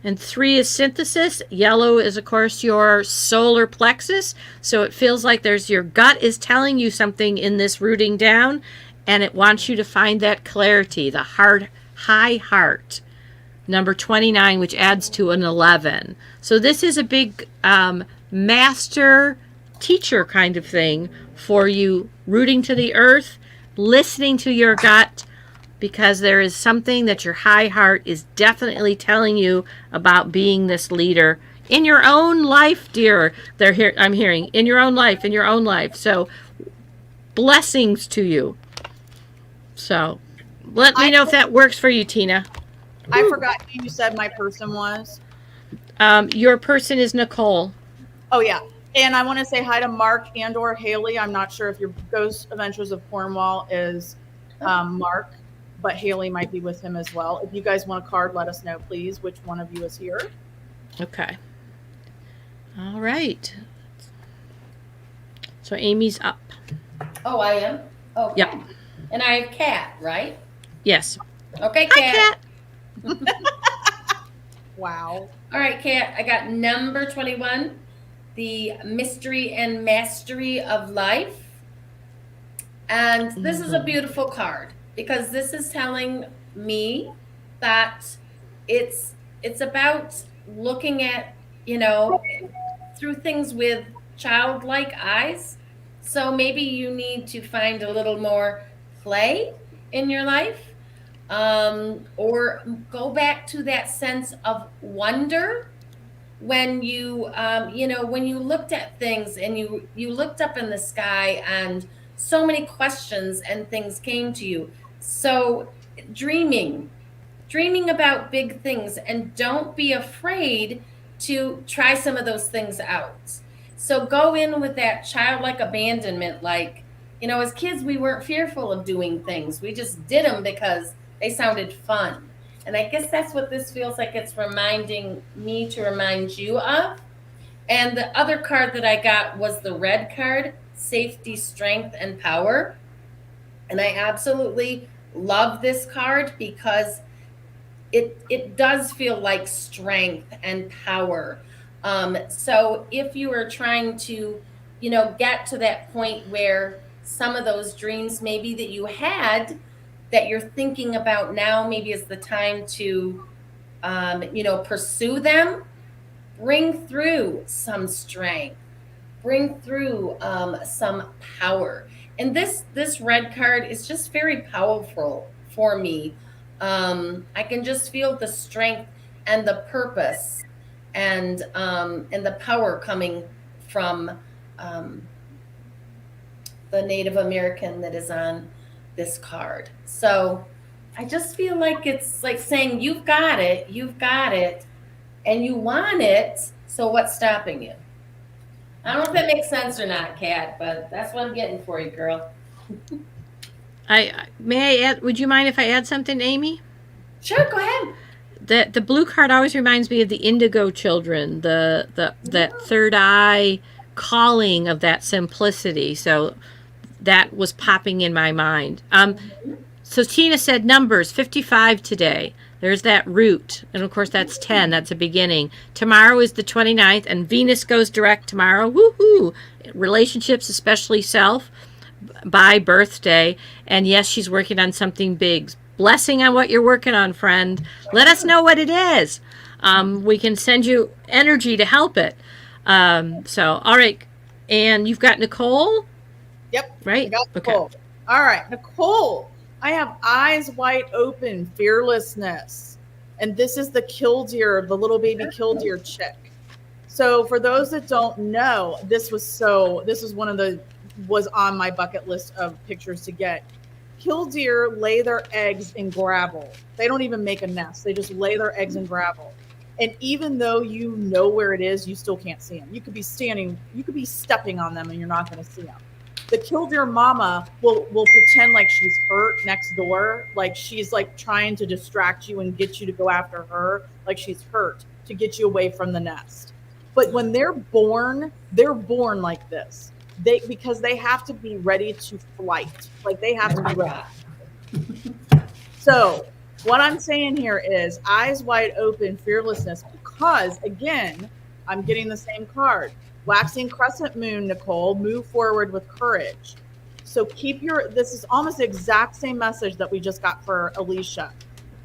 And 3 is synthesis. Yellow is, of course, your solar plexus. So it feels like your gut is telling you something in this rooting down, and it wants you to find that clarity, the high heart. Number 29, which adds to an 11. So this is a big master teacher kind of thing for you, rooting to the earth, listening to your gut, because there is something that your high heart is definitely telling you about being this leader in your own life, dear. I'm hearing in your own life. So blessings to you. So let me know if that works for you, Tina. I forgot who you said my person was. Your person is Nicole. Oh, yeah. And I want to say hi to Mark and or Haley. I'm not sure if your Ghost Adventures of Cornwall is Mark, but Haley might be with him as well. If you guys want a card, let us know, please, which one of you is here. Okay. All right. So Amy's up. Oh, I am? Okay. Yep. And I have Kat, right? Yes. Okay, Hi, Kat. Kat. Wow. All right, Kat, I got number 21, the mystery and mastery of life. And this is a beautiful card because this is telling me that it's about looking at, you know, through things with childlike eyes. So maybe you need to find a little more play in your life, or go back to that sense of wonder when when you looked at things and you looked up in the sky and so many questions and things came to you. So dreaming dreaming about big things, and don't be afraid to try some of those things out. So go in with that childlike abandonment, like, as kids, we weren't fearful of doing things. We just did them because they sounded fun. And I guess that's what this feels like. It's reminding me to remind you of. And the other card that I got was the red card, safety, strength, and power. And I absolutely love this card because it does feel like strength and power. So if you are trying to, get to that point where some of those dreams maybe that you had that you're thinking about now, maybe is the time to, pursue them, bring through some strength, bring through some power. And this red card is just very powerful for me. I can just feel the strength and the purpose and the power coming from um, the Native American that is on this card. So I just feel like it's like saying, you've got it, and you want it. So what's stopping you? I don't know if that makes sense or not, Kat, but that's what I'm getting for you, girl. May I add? Would you mind if I add something, Amy? Sure, go ahead. The blue card always reminds me of the indigo children, the that third eye calling of that simplicity. So that was popping in my mind. So Tina said numbers 55 today. There's that root. And of course, that's 10. That's a beginning. Tomorrow is the 29th, and Venus goes direct tomorrow. Woohoo! Relationships, especially self, by birthday. And yes, she's working on something big. Blessing on what you're working on, friend. Let us know what it is. We can send you energy to help it. All right. And you've got Nicole? Yep. Right? I got Nicole. Okay. All right, Nicole. I have eyes wide open, fearlessness. And this is the killdeer, the little baby killdeer chick. So for those that don't know, this was on my bucket list of pictures to get. Killdeer lay their eggs in gravel. They don't even make a nest. They just lay their eggs in gravel. And even though you know where it is, you still can't see them. You could be stepping on them and you're not going to see them. The killdeer mama will pretend like she's hurt next door, like she's like trying to distract you and get you to go after her, like she's hurt, to get you away from the nest. But when they're born like this. Because they have to be ready to flight. Like they have to be ready. So what I'm saying here is eyes wide open, fearlessness, because again, I'm getting the same card. Waxing crescent moon, Nicole, move forward with courage. So this is almost the exact same message that we just got for Alicia.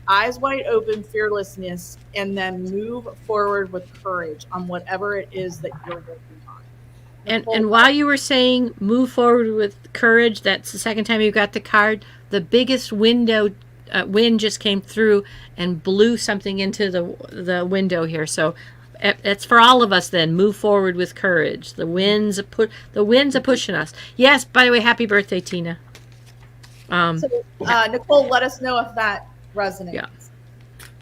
Eyes wide open, fearlessness, and then move forward with courage on whatever it is that you're working on. Nicole, And while you were saying move forward with courage, that's the second time you got the card. The biggest wind just came through and blew something into the window here. So it's for all of us then. Move forward with courage. The winds are pushing us. Yes, by the way, happy birthday, Tina. Nicole, let us know if that resonates. Yeah.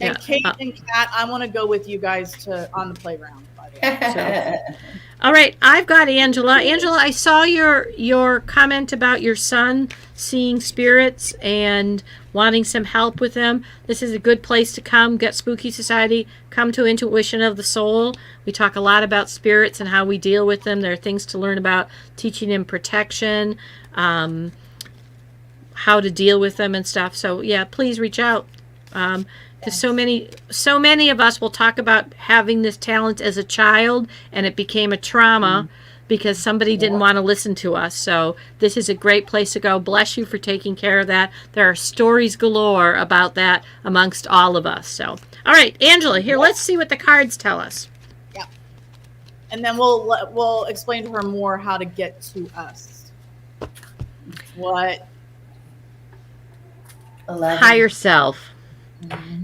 And Kate and Kat, I want to go with you guys on the playground, by the way. So, all right, I've got Angela. Angela, I saw your comment about your son seeing spirits and wanting some help with them. This is a good place to come. Get Spooky Society. Come to Intuition of the Soul. We talk a lot about spirits and how we deal with them. There are things to learn about teaching them protection, how to deal with them and stuff. So yeah, please reach out. Because so many of us will talk about having this talent as a child, and it became a trauma because somebody didn't want to listen to us. So this is a great place to go. Bless you for taking care of that. There are stories galore about that amongst all of us. So, all right, Angela, here, let's see what the cards tell us. Yeah. And then we'll explain to her more how to get to us. What? 11. Higher self.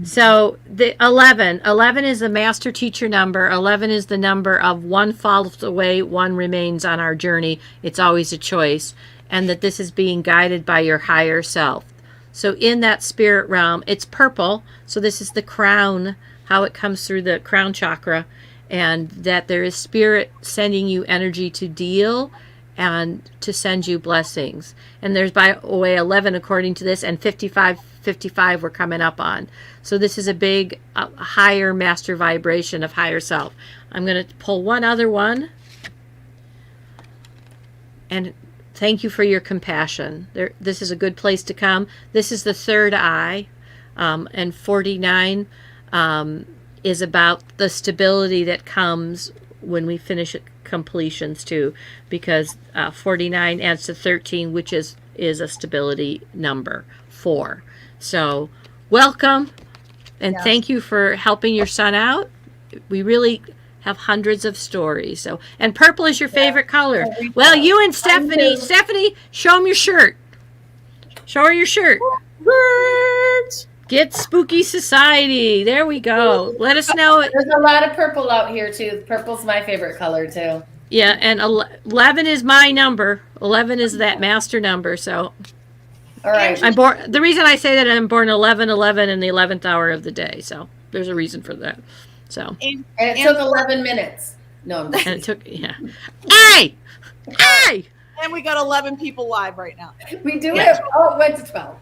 So the 11 is the master teacher number. 11 is the number of one falls away, one remains on our journey. It's always a choice. And that this is being guided by your higher self. So in that spirit realm, it's purple. So this is the crown, how it comes through the crown chakra. And that there is spirit sending you energy to deal and to send you blessings. And there's, by the way, 11 according to this, and 55 we're coming up on. So this is a big higher master vibration of higher self. I'm going to pull one other one. And thank you for your compassion. This is a good place to come. This is the third eye. And 49 is about the stability that comes when we finish completions too, because 49 adds to 13, which is a stability number 4. So welcome, and thank you for helping your son out. We really have hundreds of stories. So, and purple is your favorite color. Well, you and Stephanie, show them your shirt. Show her your shirt. Get Spooky Society. There we go. Let us know. There's a lot of purple out here too. Purple's my favorite color too. Yeah, and 11 is my number. 11 is that master number. So, all right. I'm born. The reason I say that, I'm born 11/11 in the 11th hour of the day. So there's a reason for that. So and it took 11 minutes. No, I'm just and it took Hey! And we got 11 people live right now. We do have. Oh, it went to 12.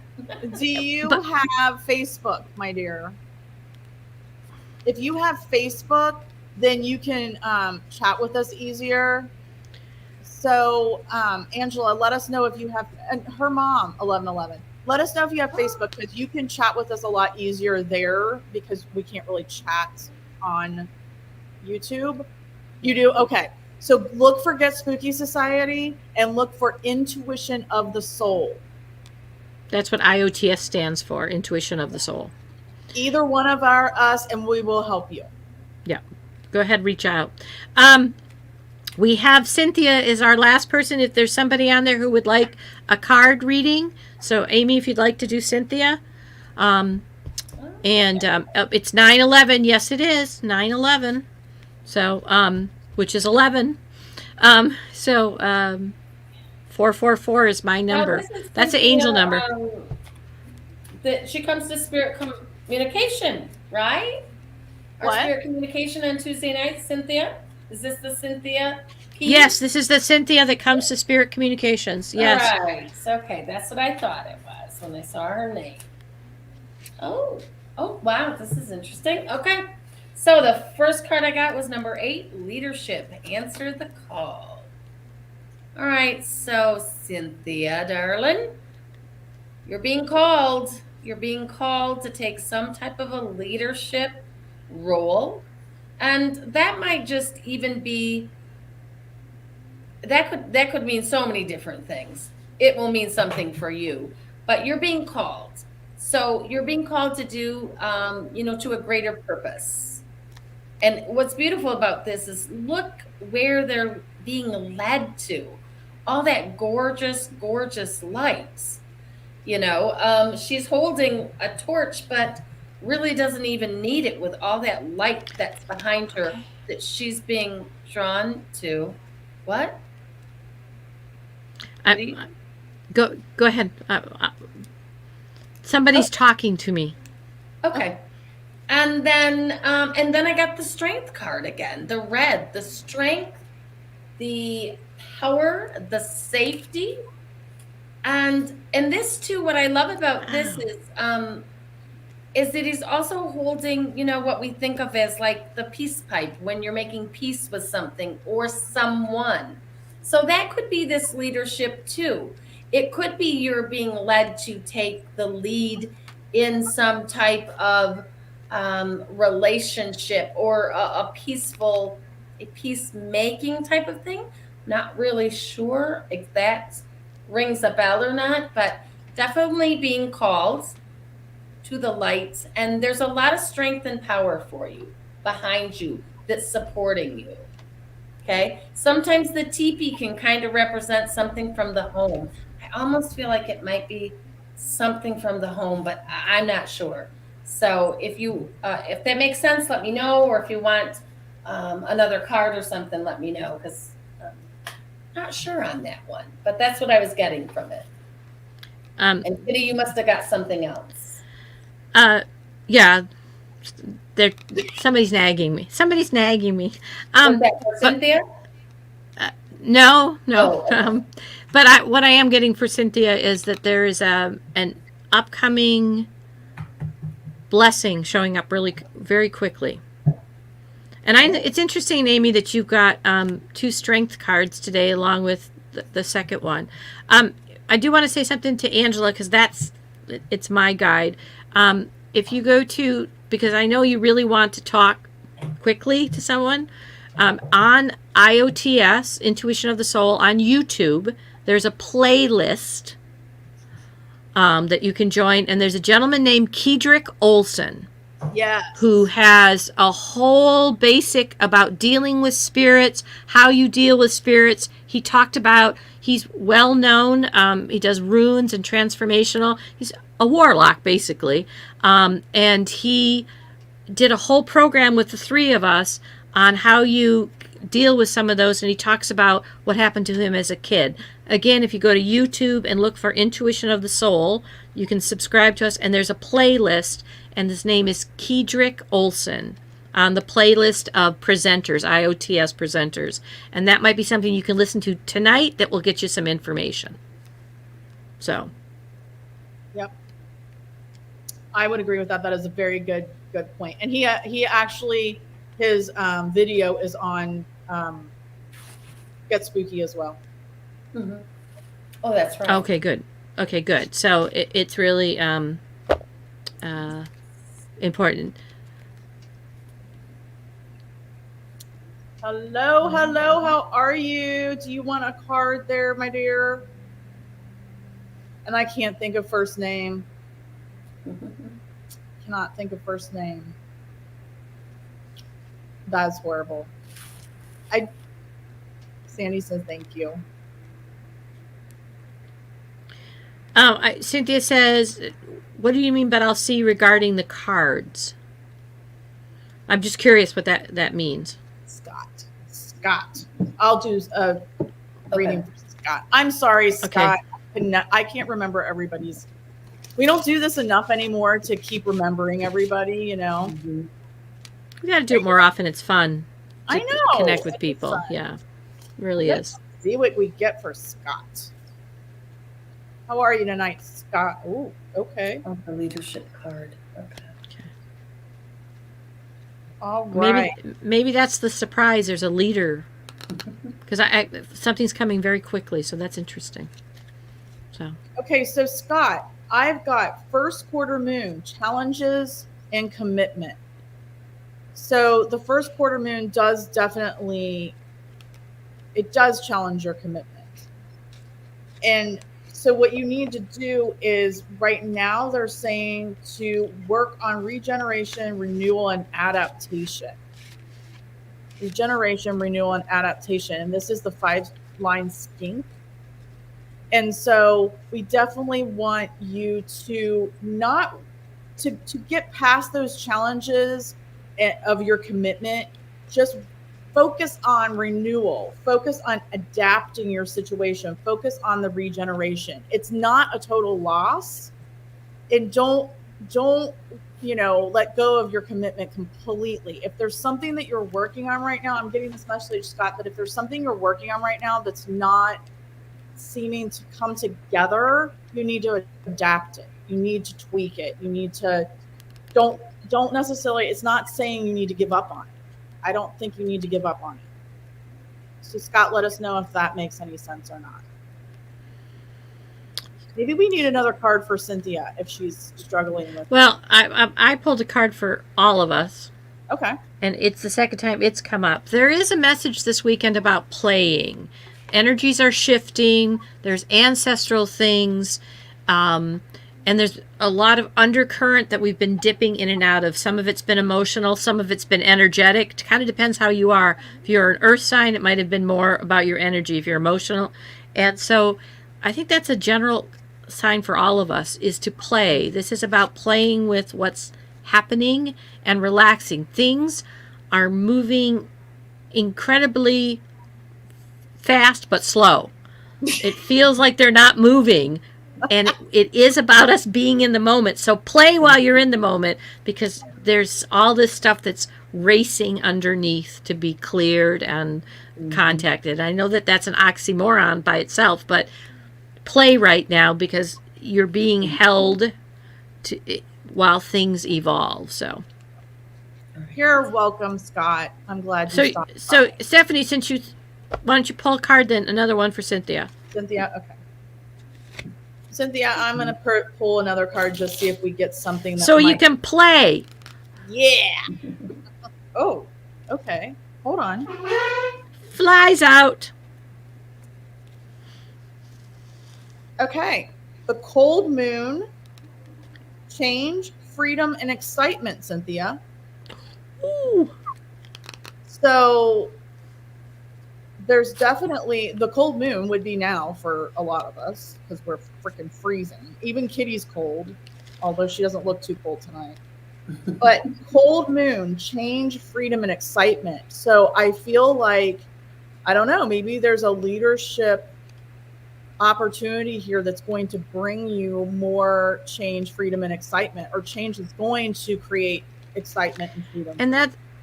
Do you have Facebook, my dear? If you have Facebook, then you can chat with us easier. So, Angela, let us know if you have, and her mom, 1111. Let us know if you have Facebook, because you can chat with us a lot easier there, because we can't really chat on YouTube. You do? Okay. So look for Get Spooky Society and look for Intuition of the Soul. That's what IOTS stands for, Intuition of the Soul. Either one of us, and we will help you. Yeah. Go ahead, reach out. We have Cynthia is our last person. If there's somebody on there who would like a card reading. So Amy, if you'd like to do Cynthia. It's 9/11. Yes, it is 9/11. So, which is 11. 444 is my number. That's an angel number. That she comes to spirit communication, right? Our spirit communication on Tuesday nights, Cynthia. Is this the Cynthia piece? Yes, this is the Cynthia that comes to spirit communications. Yes. All right. Okay, that's what I thought it was when I saw her name. Oh, wow, this is interesting. Okay. So the first card I got was number 8, leadership. Answer the call. All right, so Cynthia, darling, you're being called. You're being called to take some type of a leadership role. And that might just even be, that could mean so many different things. It will mean something for you, but you're being called. So you're being called to do, to a greater purpose. And what's beautiful about this is look where they're being led to. All that gorgeous, gorgeous lights. She's holding a torch, but really doesn't even need it with all that light that's behind her that she's being drawn to. What? Go ahead. Somebody's talking to me. Okay. And then I got the strength card again. The red, the strength, the power, the safety. And this too, what I love about this is that he's also holding, what we think of as like the peace pipe when you're making peace with something or someone. So that could be this leadership too. It could be you're being led to take the lead in some type of relationship or a peacemaking type of thing. Not really sure if that rings a bell or not, but definitely being called to the light. And there's a lot of strength and power for you behind you that's supporting you. Okay. Sometimes the teepee can kind of represent something from the home. I almost feel like it might be something from the home, but I'm not sure. So if that makes sense, let me know. Or if you want another card or something, let me know, because I'm not sure on that one. But that's what I was getting from it. And Kitty, you must have got something else. Yeah. Somebody's nagging me. Was that for Cynthia? No. Oh, okay. But what I am getting for Cynthia is that there is an upcoming blessing showing up really very quickly. And it's interesting, Amy, that you've got 2 strength cards today along with the second one. I do want to say something to Angela, because it's my guide. If you go to, because I know you really want to talk quickly to someone, on IOTS, Intuition of the Soul, on YouTube, there's a playlist that you can join. And there's a gentleman named Kedrick Olson. Yes. Who has a whole basic about dealing with spirits, how you deal with spirits. He talked about, he's well known. He does runes and transformational. He's a warlock, basically. And he did a whole program with the 3 of us on how you deal with some of those. And he talks about what happened to him as a kid. Again, if you go to YouTube and look for Intuition of the Soul, you can subscribe to us. And there's a playlist. And his name is Kedrick Olson, on the playlist of presenters, IOTS presenters. And that might be something you can listen to tonight that will get you some information. So. Yep. I would agree with that. That is a very good point. And he actually, his video is on Get Spooky as well. Mm-hmm. Oh, that's right. Okay, good. So it's really important. Hello, how are you? Do you want a card there, my dear? And I can't think of first name. Cannot think of first name. That's horrible. Sandy says thank you. Cynthia says, what do you mean, but I'll see regarding the cards? I'm just curious what that means. Scott. I'll do a reading for Scott. I'm sorry, Scott. Okay. I can't remember everybody's. We don't do this enough anymore to keep remembering everybody, you know. Mm-hmm. We got to do it more often. It's fun. I know. Connect with people. Yeah, it really is. See what we get for Scott. How are you tonight, Scott? Oh, okay. Oh, the leadership card. Okay. All right. Maybe that's the surprise. There's a leader, because something's coming very quickly, so that's interesting. So. Okay, so Scott, I've got first quarter moon challenges and commitment. So the first quarter moon does challenge your commitment. And so what you need to do is, right now they're saying to work on regeneration, renewal, and adaptation. Regeneration, renewal, and adaptation. And this is the 5-line skink. And so we definitely want you to to get past those challenges of your commitment. Just focus on renewal, focus on adapting your situation, focus on the regeneration. It's not a total loss. And don't let go of your commitment completely. If there's something that you're working on right now, I'm getting this message, Scott, that if there's something you're working on right now that's not seeming to come together, you need to adapt it. You need to tweak it. You need to, don't necessarily, it's not saying you need to give up on it. I don't think you need to give up on it. So Scott, let us know if that makes any sense or not. Maybe we need another card for Cynthia if she's struggling with. Well, I pulled a card for all of us. Okay. And it's the second time it's come up. There is a message this weekend about playing. Energies are shifting. There's ancestral things. And there's a lot of undercurrent that we've been dipping in and out of. Some of it's been emotional. Some of it's been energetic. It kind of depends how you are. If you're an earth sign, it might have been more about your energy. If you're emotional. And so I think that's a general sign for all of us, is to play. This is about playing with what's happening and relaxing. Things are moving incredibly fast but slow. It feels like they're not moving, and it is about us being in the moment. So play while you're in the moment, because there's all this stuff that's racing underneath to be cleared and contacted. I know that that's an oxymoron by itself, but play right now, because you're being held to while things evolve. So You're welcome, Scott. I'm glad you stopped. So Stephanie, why don't you pull a card, then another one for Cynthia? Cynthia, okay. Cynthia, I'm gonna pull another card, just see if we get something. That you can play. Yeah. Oh, okay. Hold on. Flies out. Okay. The cold moon, change, freedom, and excitement, Cynthia. Ooh. So there's definitely, the cold moon would be now for a lot of us, because we're freaking freezing. Even Kitty's cold, although she doesn't look too cold tonight. But cold moon, change, freedom, and excitement. So I feel like, I don't know, maybe there's a leadership opportunity here that's going to bring you more change, freedom, and excitement, or change is going to create excitement and freedom.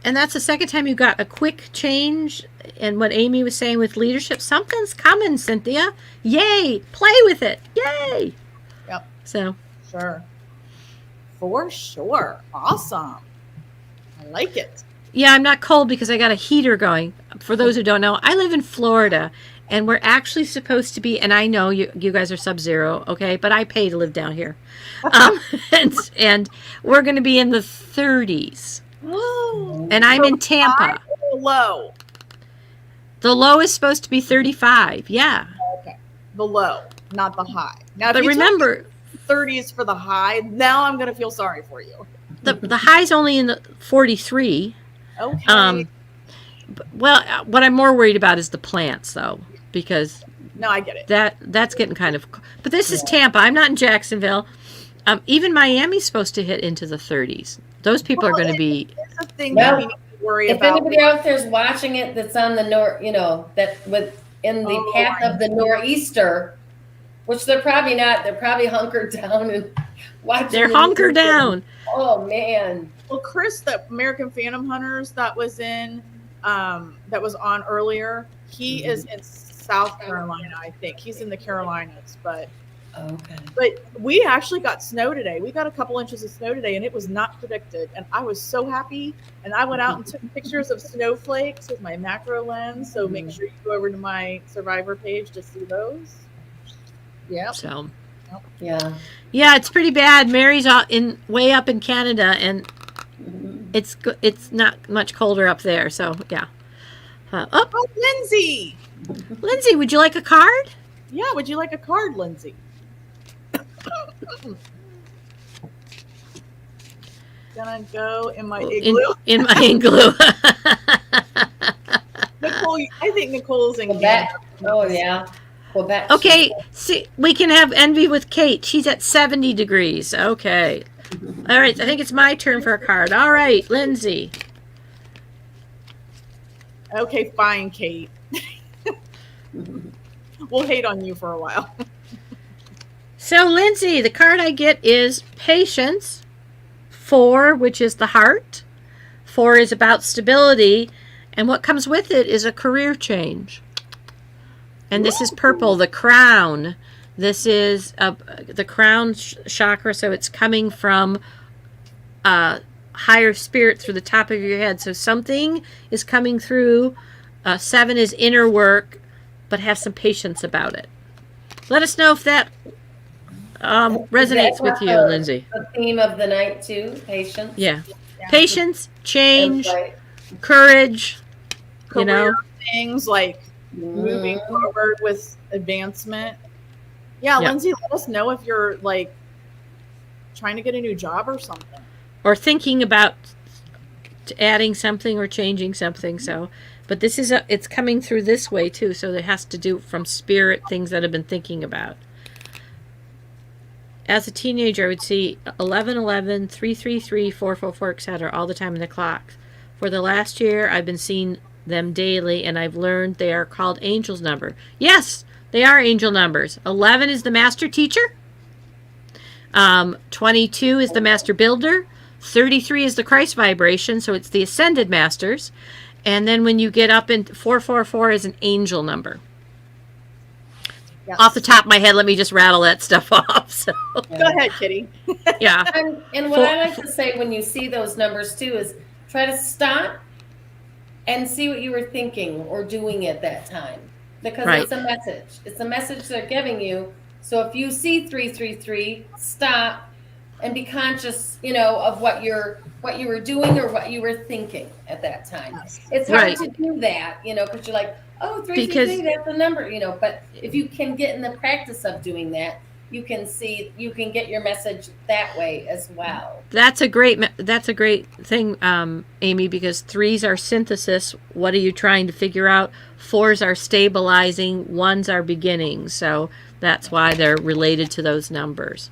And that's the second time you got a quick change. And what Amy was saying with leadership, something's coming, Cynthia. Yay! Play with it. Yay! Yep. So Sure. For sure. Awesome. I like it. yeah, I'm not cold because I got a heater going. For those who don't know, I live in Florida, and we're actually supposed to be, and I know you guys are sub-zero, okay, but I pay to live down here. And we're going to be in the 30s. And I'm in Tampa. Low. The low is supposed to be 35. Yeah. Okay. The low, not the high. Now, But remember, 30s for the high. Now I'm going to feel sorry for you. the high's only in the 43. Okay. Well, what I'm more worried about is the plants, though, because no, I get it. that's getting kind of. But this is Tampa. I'm not in Jacksonville. Even Miami's supposed to hit into the 30s. Those people are going to be. It's a thing that we need to worry if about. anybody out there's watching it that's on the north, that in the path of the nor'easter, which they're probably not. They're probably hunkered down and watching. They're hunkered down. Oh man. Well, Chris, the American Phantom Hunters that was in, that was on earlier, he is in South Carolina, I think. He's in the Carolinas, but we actually got snow today. We got a couple inches of snow today, and it was not predicted. And I was so happy. And I went out and took pictures of snowflakes with my macro lens. So make sure you go over to my Survivor page to see those. Yeah. So. Yeah. Yeah, it's pretty bad. Mary's way up in Canada, and it's not much colder up there. So yeah. Oh, Lindsay! Lindsay, would you like a card? Yeah, would you like a card, Lindsay? Gonna go in my igloo. In my igloo. Nicole, I think Nicole's in Quebec. Oh yeah. Quebec. Okay, see, we can have envy with Kate. She's at 70 degrees. Okay. All right, I think it's my turn for a card. All right, Lindsay. Okay, fine, Kate. We'll hate on you for a while. So, Lindsay, the card I get is Patience. 4, which is the heart. 4 is about stability. And what comes with it is a career change. And this is purple, the crown. This is the crown chakra, so it's coming from higher spirit through the top of your head. So something is coming through. 7 is inner work, but have some patience about it. Let us know if that resonates with you, Lindsay. The theme of the night too, patience. Yeah. Yeah. Patience, change, Insight. courage, you Career know. things like moving forward with advancement. Yeah, Yeah. Lindsay, let us know if you're like trying to get a new job or something. Or thinking about adding something or changing something. So, but this is it's coming through this way too. So it has to do from spirit things that I've been thinking about. As a teenager, I would see 1111, 333, 444, etc. all the time in the clocks. For the last year, I've been seeing them daily, and I've learned they are called angel's number. Yes, they are angel numbers. 11 is the master teacher. 22 is the master builder. 33 is the Christ vibration, so it's the ascended masters. And then when you get up in 444 is an angel number. Yes. Off the top of my head, let me just rattle that stuff off. So. Go ahead, Kitty. Yeah. And what I like to say when you see those numbers too is try to stop and see what you were thinking or doing at that time. Because it's a message. It's a message they're giving you. So if you see 333, stop and be conscious, of what you were doing or what you were thinking at that time. Yes. It's hard to do that, because you're like, oh, 333, that's the number, but if you can get in the practice of doing that, you can get your message that way as well. That's a great thing, Amy, because 3s are synthesis. What are you trying to figure out? 4s are stabilizing. 1s are beginning. So that's why they're related to those numbers.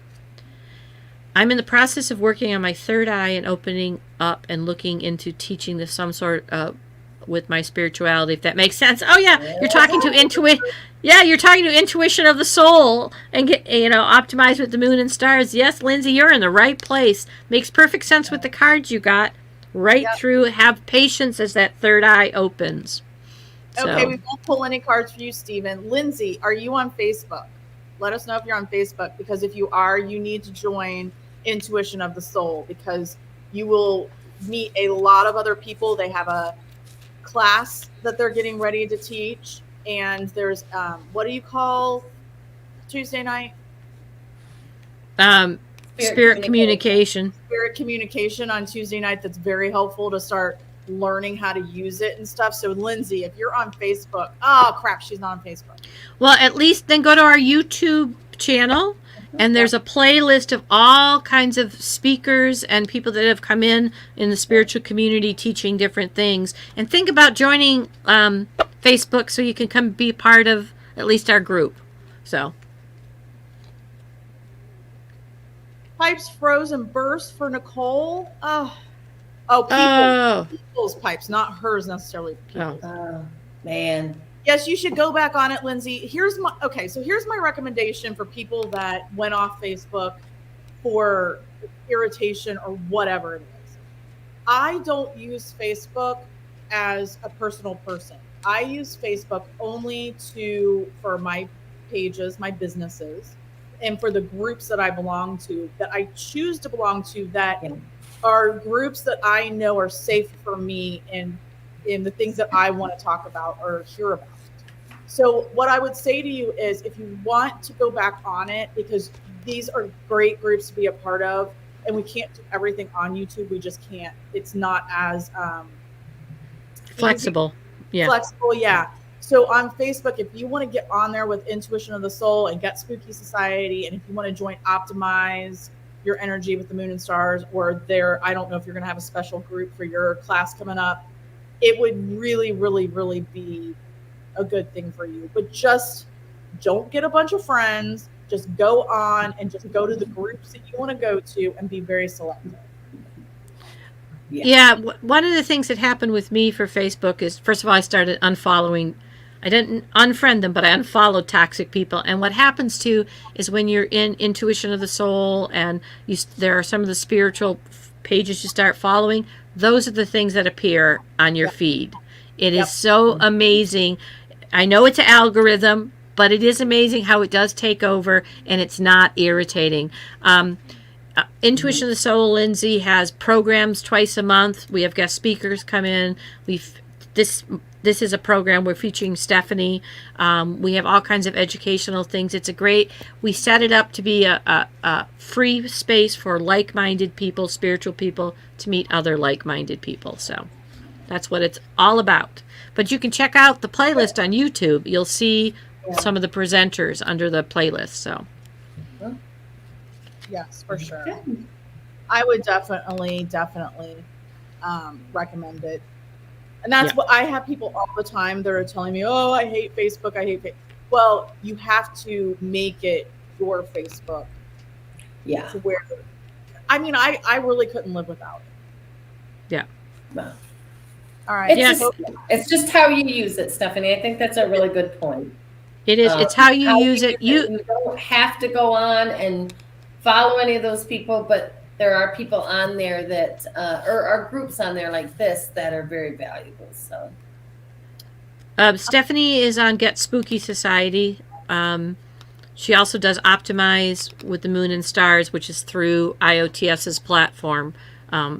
I'm in the process of working on my third eye and opening up and looking into teaching this some sort of with my spirituality, if that makes sense. Oh yeah, you're talking to intuition. Yeah, you're talking to intuition of the soul and get optimize with the moon and stars. Yes, Lindsay, you're in the right place. Makes perfect sense with the cards you got. Right through. Have patience as that third eye opens. Okay, we won't pull any cards for you, Stephen. Lindsay, are you on Facebook? Let us know if you're on Facebook, because if you are, you need to join Intuition of the Soul, because you will meet a lot of other people. They have a class that they're getting ready to teach, and there's what do you call Tuesday night? Spirit communication. Spirit communication on Tuesday night. That's very helpful to start learning how to use it and stuff. So Lindsay, if you're on Facebook, oh crap, she's not on Facebook. Well, at least then go to our YouTube channel, and there's a playlist of all kinds of speakers and people that have come in the spiritual community teaching different things. And think about joining Facebook so you can come be part of at least our group. So. Pipes froze and burst for Nicole. People's pipes, not hers necessarily. Oh man. Yes, you should go back on it, Lindsay. Here's my recommendation for people that went off Facebook for irritation or whatever it is. I don't use Facebook as a personal person. I use Facebook only for my pages, my businesses, and for the groups that I belong to, that I choose to belong to, that are groups that I know are safe for me and in the things that I want to talk about or hear about. So what I would say to you is, if you want to go back on it, because these are great groups to be a part of, and we can't do everything on YouTube. We just can't. It's not as flexible. Yeah. Flexible, yeah. So on Facebook, if you want to get on there with Intuition of the Soul and Get Spooky Society, and if you want to join Optimize Your Energy with the Moon and Stars, or I don't know if you're going to have a special group for your class coming up, it would really, really, really be a good thing for you. But just don't get a bunch of friends. Just go on and just go to the groups that you want to go to and be very selective. Yeah, one of the things that happened with me for Facebook is, first of all, I started unfollowing. I didn't unfriend them, but I unfollowed toxic people. And what happens too is when you're in Intuition of the Soul and there are some of the spiritual pages you start following, those are the things that appear on your feed. It is so amazing. I know it's an algorithm, but it is amazing how it does take over, and it's not irritating. Intuition of the Soul, Lindsay, has programs twice a month. We have guest speakers come in. We this is a program we're featuring Stephanie. We have all kinds of educational things. We set it up to be a free space for like-minded people, spiritual people, to meet other like-minded people. So that's what it's all about. But you can check out the playlist on YouTube. You'll see some of the presenters under the playlist. So yes, for sure. I would definitely recommend it. And that's what I have people all the time that are telling me, oh, I hate Facebook. I hate Facebook. Well, you have to make it your Facebook. Yeah. To where, I mean, I really couldn't live without it. Yeah. No. All right. It's just how you use it, Stephanie. I think that's a really good point. It is. It's how you use it. You don't have to go on and follow any of those people, but there are people on there that, or are groups on there like this that are very valuable. So, Stephanie is on Get Spooky Society. She also does Optimize with the Moon and Stars, which is through IOTS's platform,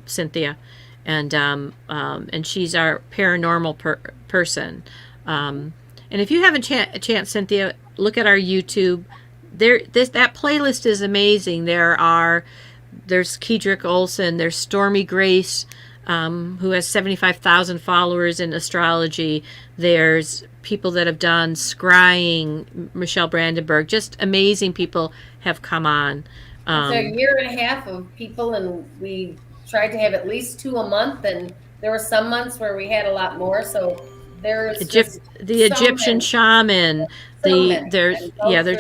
Cynthia, and she's our paranormal person. And if you haven't a chance, Cynthia, look at our YouTube. That playlist is amazing. There's Kedrick Olson, there's Stormy Grace, who has 75,000 followers in astrology. There's people that have done scrying, Michelle Brandenburg, just amazing people have come on. It's a year and a half of people, and we tried to have at least 2 a month, and there were some months where we had a lot more. So there's the Egyptian shaman. There's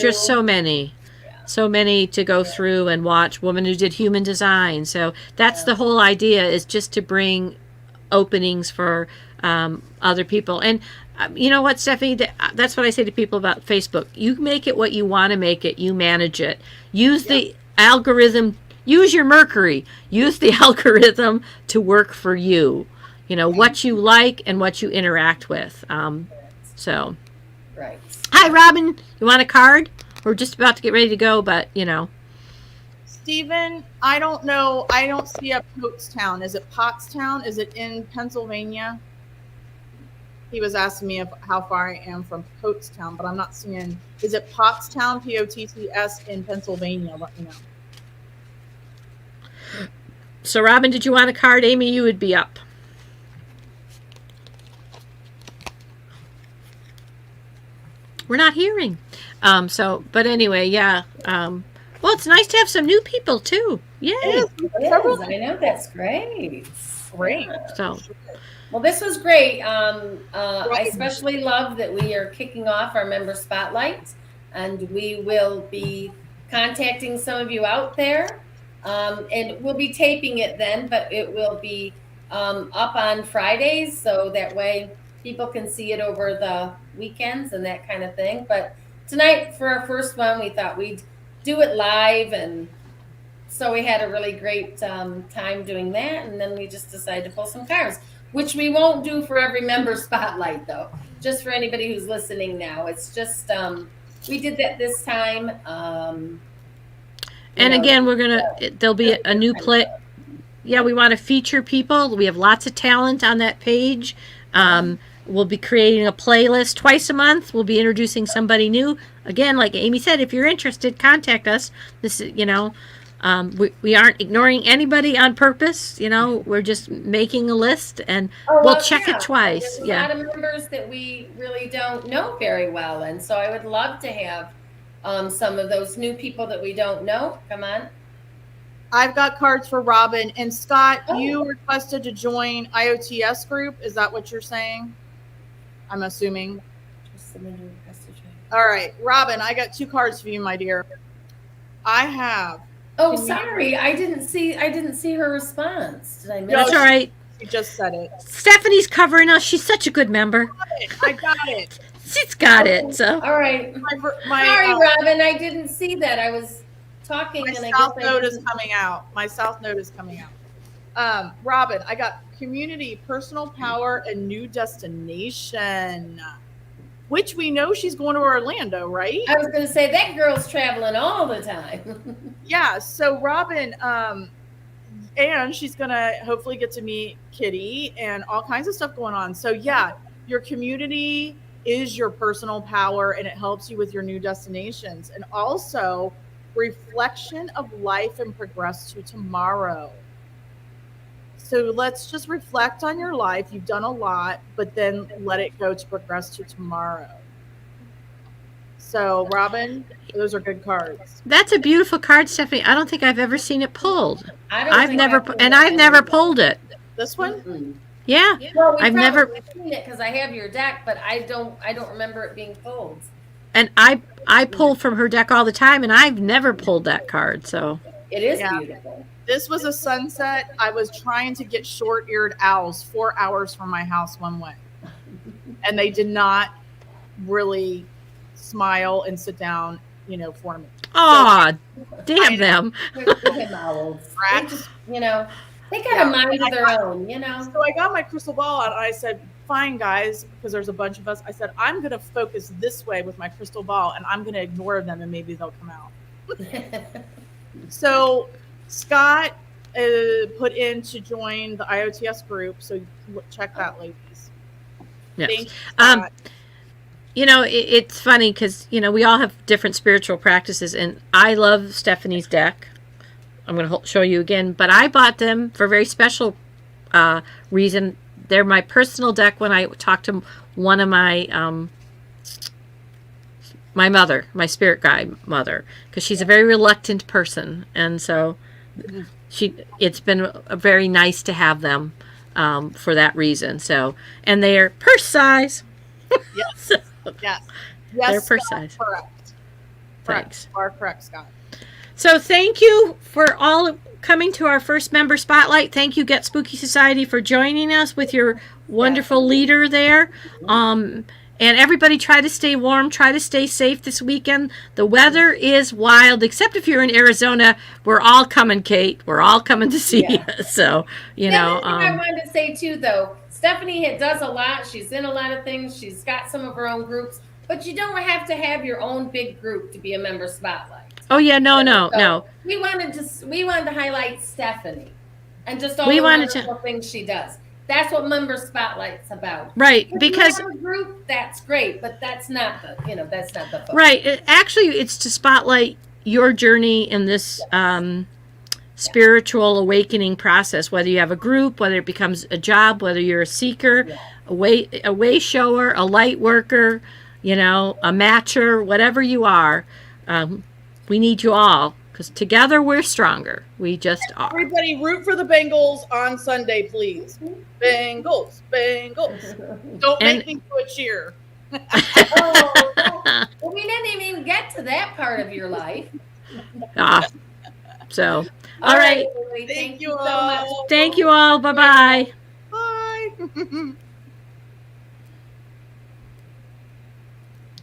just so many. So many to go through and watch. Woman who did human design. So that's the whole idea, is just to bring openings for other people. And you know what, Stephanie? That's what I say to people about Facebook. You make it what you want to make it. You manage it. Use the algorithm. Use your Mercury. Use the algorithm to work for you. You know, what you like and what you interact with. So. Right. Hi, Robin. You want a card? We're just about to get ready to go, but, you know. Stephen, I don't know. I don't see a Pottstown. Is it Pottstown? Is it in Pennsylvania? He was asking me how far I am from Pottstown, but I'm not seeing. Is it Pottstown, Potts, in Pennsylvania? Let me know. So, Robin, did you want a card? Amy, you would be up. We're not hearing. But anyway, yeah. Well, it's nice to have some new people too. Yay! It is. I know, that's great. Great. So, well, this was great. I especially love that we are kicking off our member spotlight, and we will be contacting some of you out there, and we'll be taping it then, but it will be up on Fridays, so that way people can see it over the weekends and that kind of thing. But tonight, for our first one, we thought we'd do it live, and so we had a really great time doing that, and then we just decided to pull some cards, which we won't do for every member spotlight, though, just for anybody who's listening now. It's just we did that this time. And again, there'll be a new play. Yeah, we want to feature people. We have lots of talent on that page. We'll be creating a playlist twice a month. We'll be introducing somebody new. Again, like Amy said, if you're interested, contact us. This is, we aren't ignoring anybody on purpose. We're just making a list, and we'll check it twice. There's a lot of members that we really don't know very well, and so I would love to have some of those new people that we don't know. Come on. I've got cards for Robin. And Scott, you requested to join IOTS group. Is that what you're saying? I'm assuming. All right, Robin, I got 2 cards for you, my dear. I have. Oh, sorry. I didn't see her response. Did I miss it? That's all right. She just said it. Stephanie's covering us. She's such a good member. I got it. She's got it. So. All right. Sorry, Robin. I didn't see that. I was talking. My South Node is coming out. Robin, I got community, personal power, and new destination, which we know she's going to Orlando, right? I was going to say that girl's traveling all the time. Yeah. So Robin, and she's gonna hopefully get to meet Kitty and all kinds of stuff going on. So yeah, your community is your personal power, and it helps you with your new destinations, and also reflection of life and progress to tomorrow. So let's just reflect on your life. You've done a lot, but then let it go to progress to tomorrow. So, Robin, those are good cards. That's a beautiful card, Stephanie. I don't think I've ever seen it pulled. I've never pulled it. This one? Mm-mm. Yeah. Well, I've never seen it because I have your deck, but I don't remember it being pulled. And I pull from her deck all the time, and I've never pulled that card. So It is Yeah. beautiful. This was a sunset. I was trying to get short-eared owls 4 hours from my house one way. And they did not really smile and sit down, for me. aw, damn them. Them owls. They Rats. just, they got a mind of their own, So I got my crystal ball out and I said, fine, guys, because there's a bunch of us. I said, I'm going to focus this way with my crystal ball and I'm going to ignore them and maybe they'll come out. So Scott put in to join the IOTS group. So check that, ladies. Yes. Thank you, Scott. It's funny because, we all have different spiritual practices, and I love Stephanie's deck. I'm going to show you again, but I bought them for a very special reason. They're my personal deck when I talked to one of my my mother, my spirit guide mother, because she's a very reluctant person, and so it's been very nice to have them for that reason. So, and they're purse size. Yes. So, Yes. they're purse Scott, size. Correct. Thanks. You are correct, Scott. So thank you for all coming to our first member spotlight. Thank you, Get Spooky Society, for joining us with your wonderful leader there. And everybody try to stay warm, try to stay safe this weekend. The weather is wild, except if you're in Arizona. We're all coming, Kate. We're all coming to see you. So, I wanted to say too, though, Stephanie does a lot. She's in a lot of things. She's got some of her own groups, but you don't have to have your own big group to be a member spotlight. Oh yeah, no. We wanted to highlight Stephanie and just all We the wanted wonderful things she does. That's what member spotlight's about. Right, If because you have a group, that's great, but that's not the focus. right, actually, it's to spotlight your journey in this spiritual awakening process. Whether you have a group, whether it becomes a job, whether you're a seeker, a way shower, a light worker, a matcher, whatever you are. We need you all, because together we're stronger. We just are. Everybody root for the Bengals on Sunday, please. Bengals, Bengals. Don't make me do a cheer. Well, we didn't even get to that part of your life. So, all right. Thank you you so much. all. Thank you all. Bye-bye. Bye.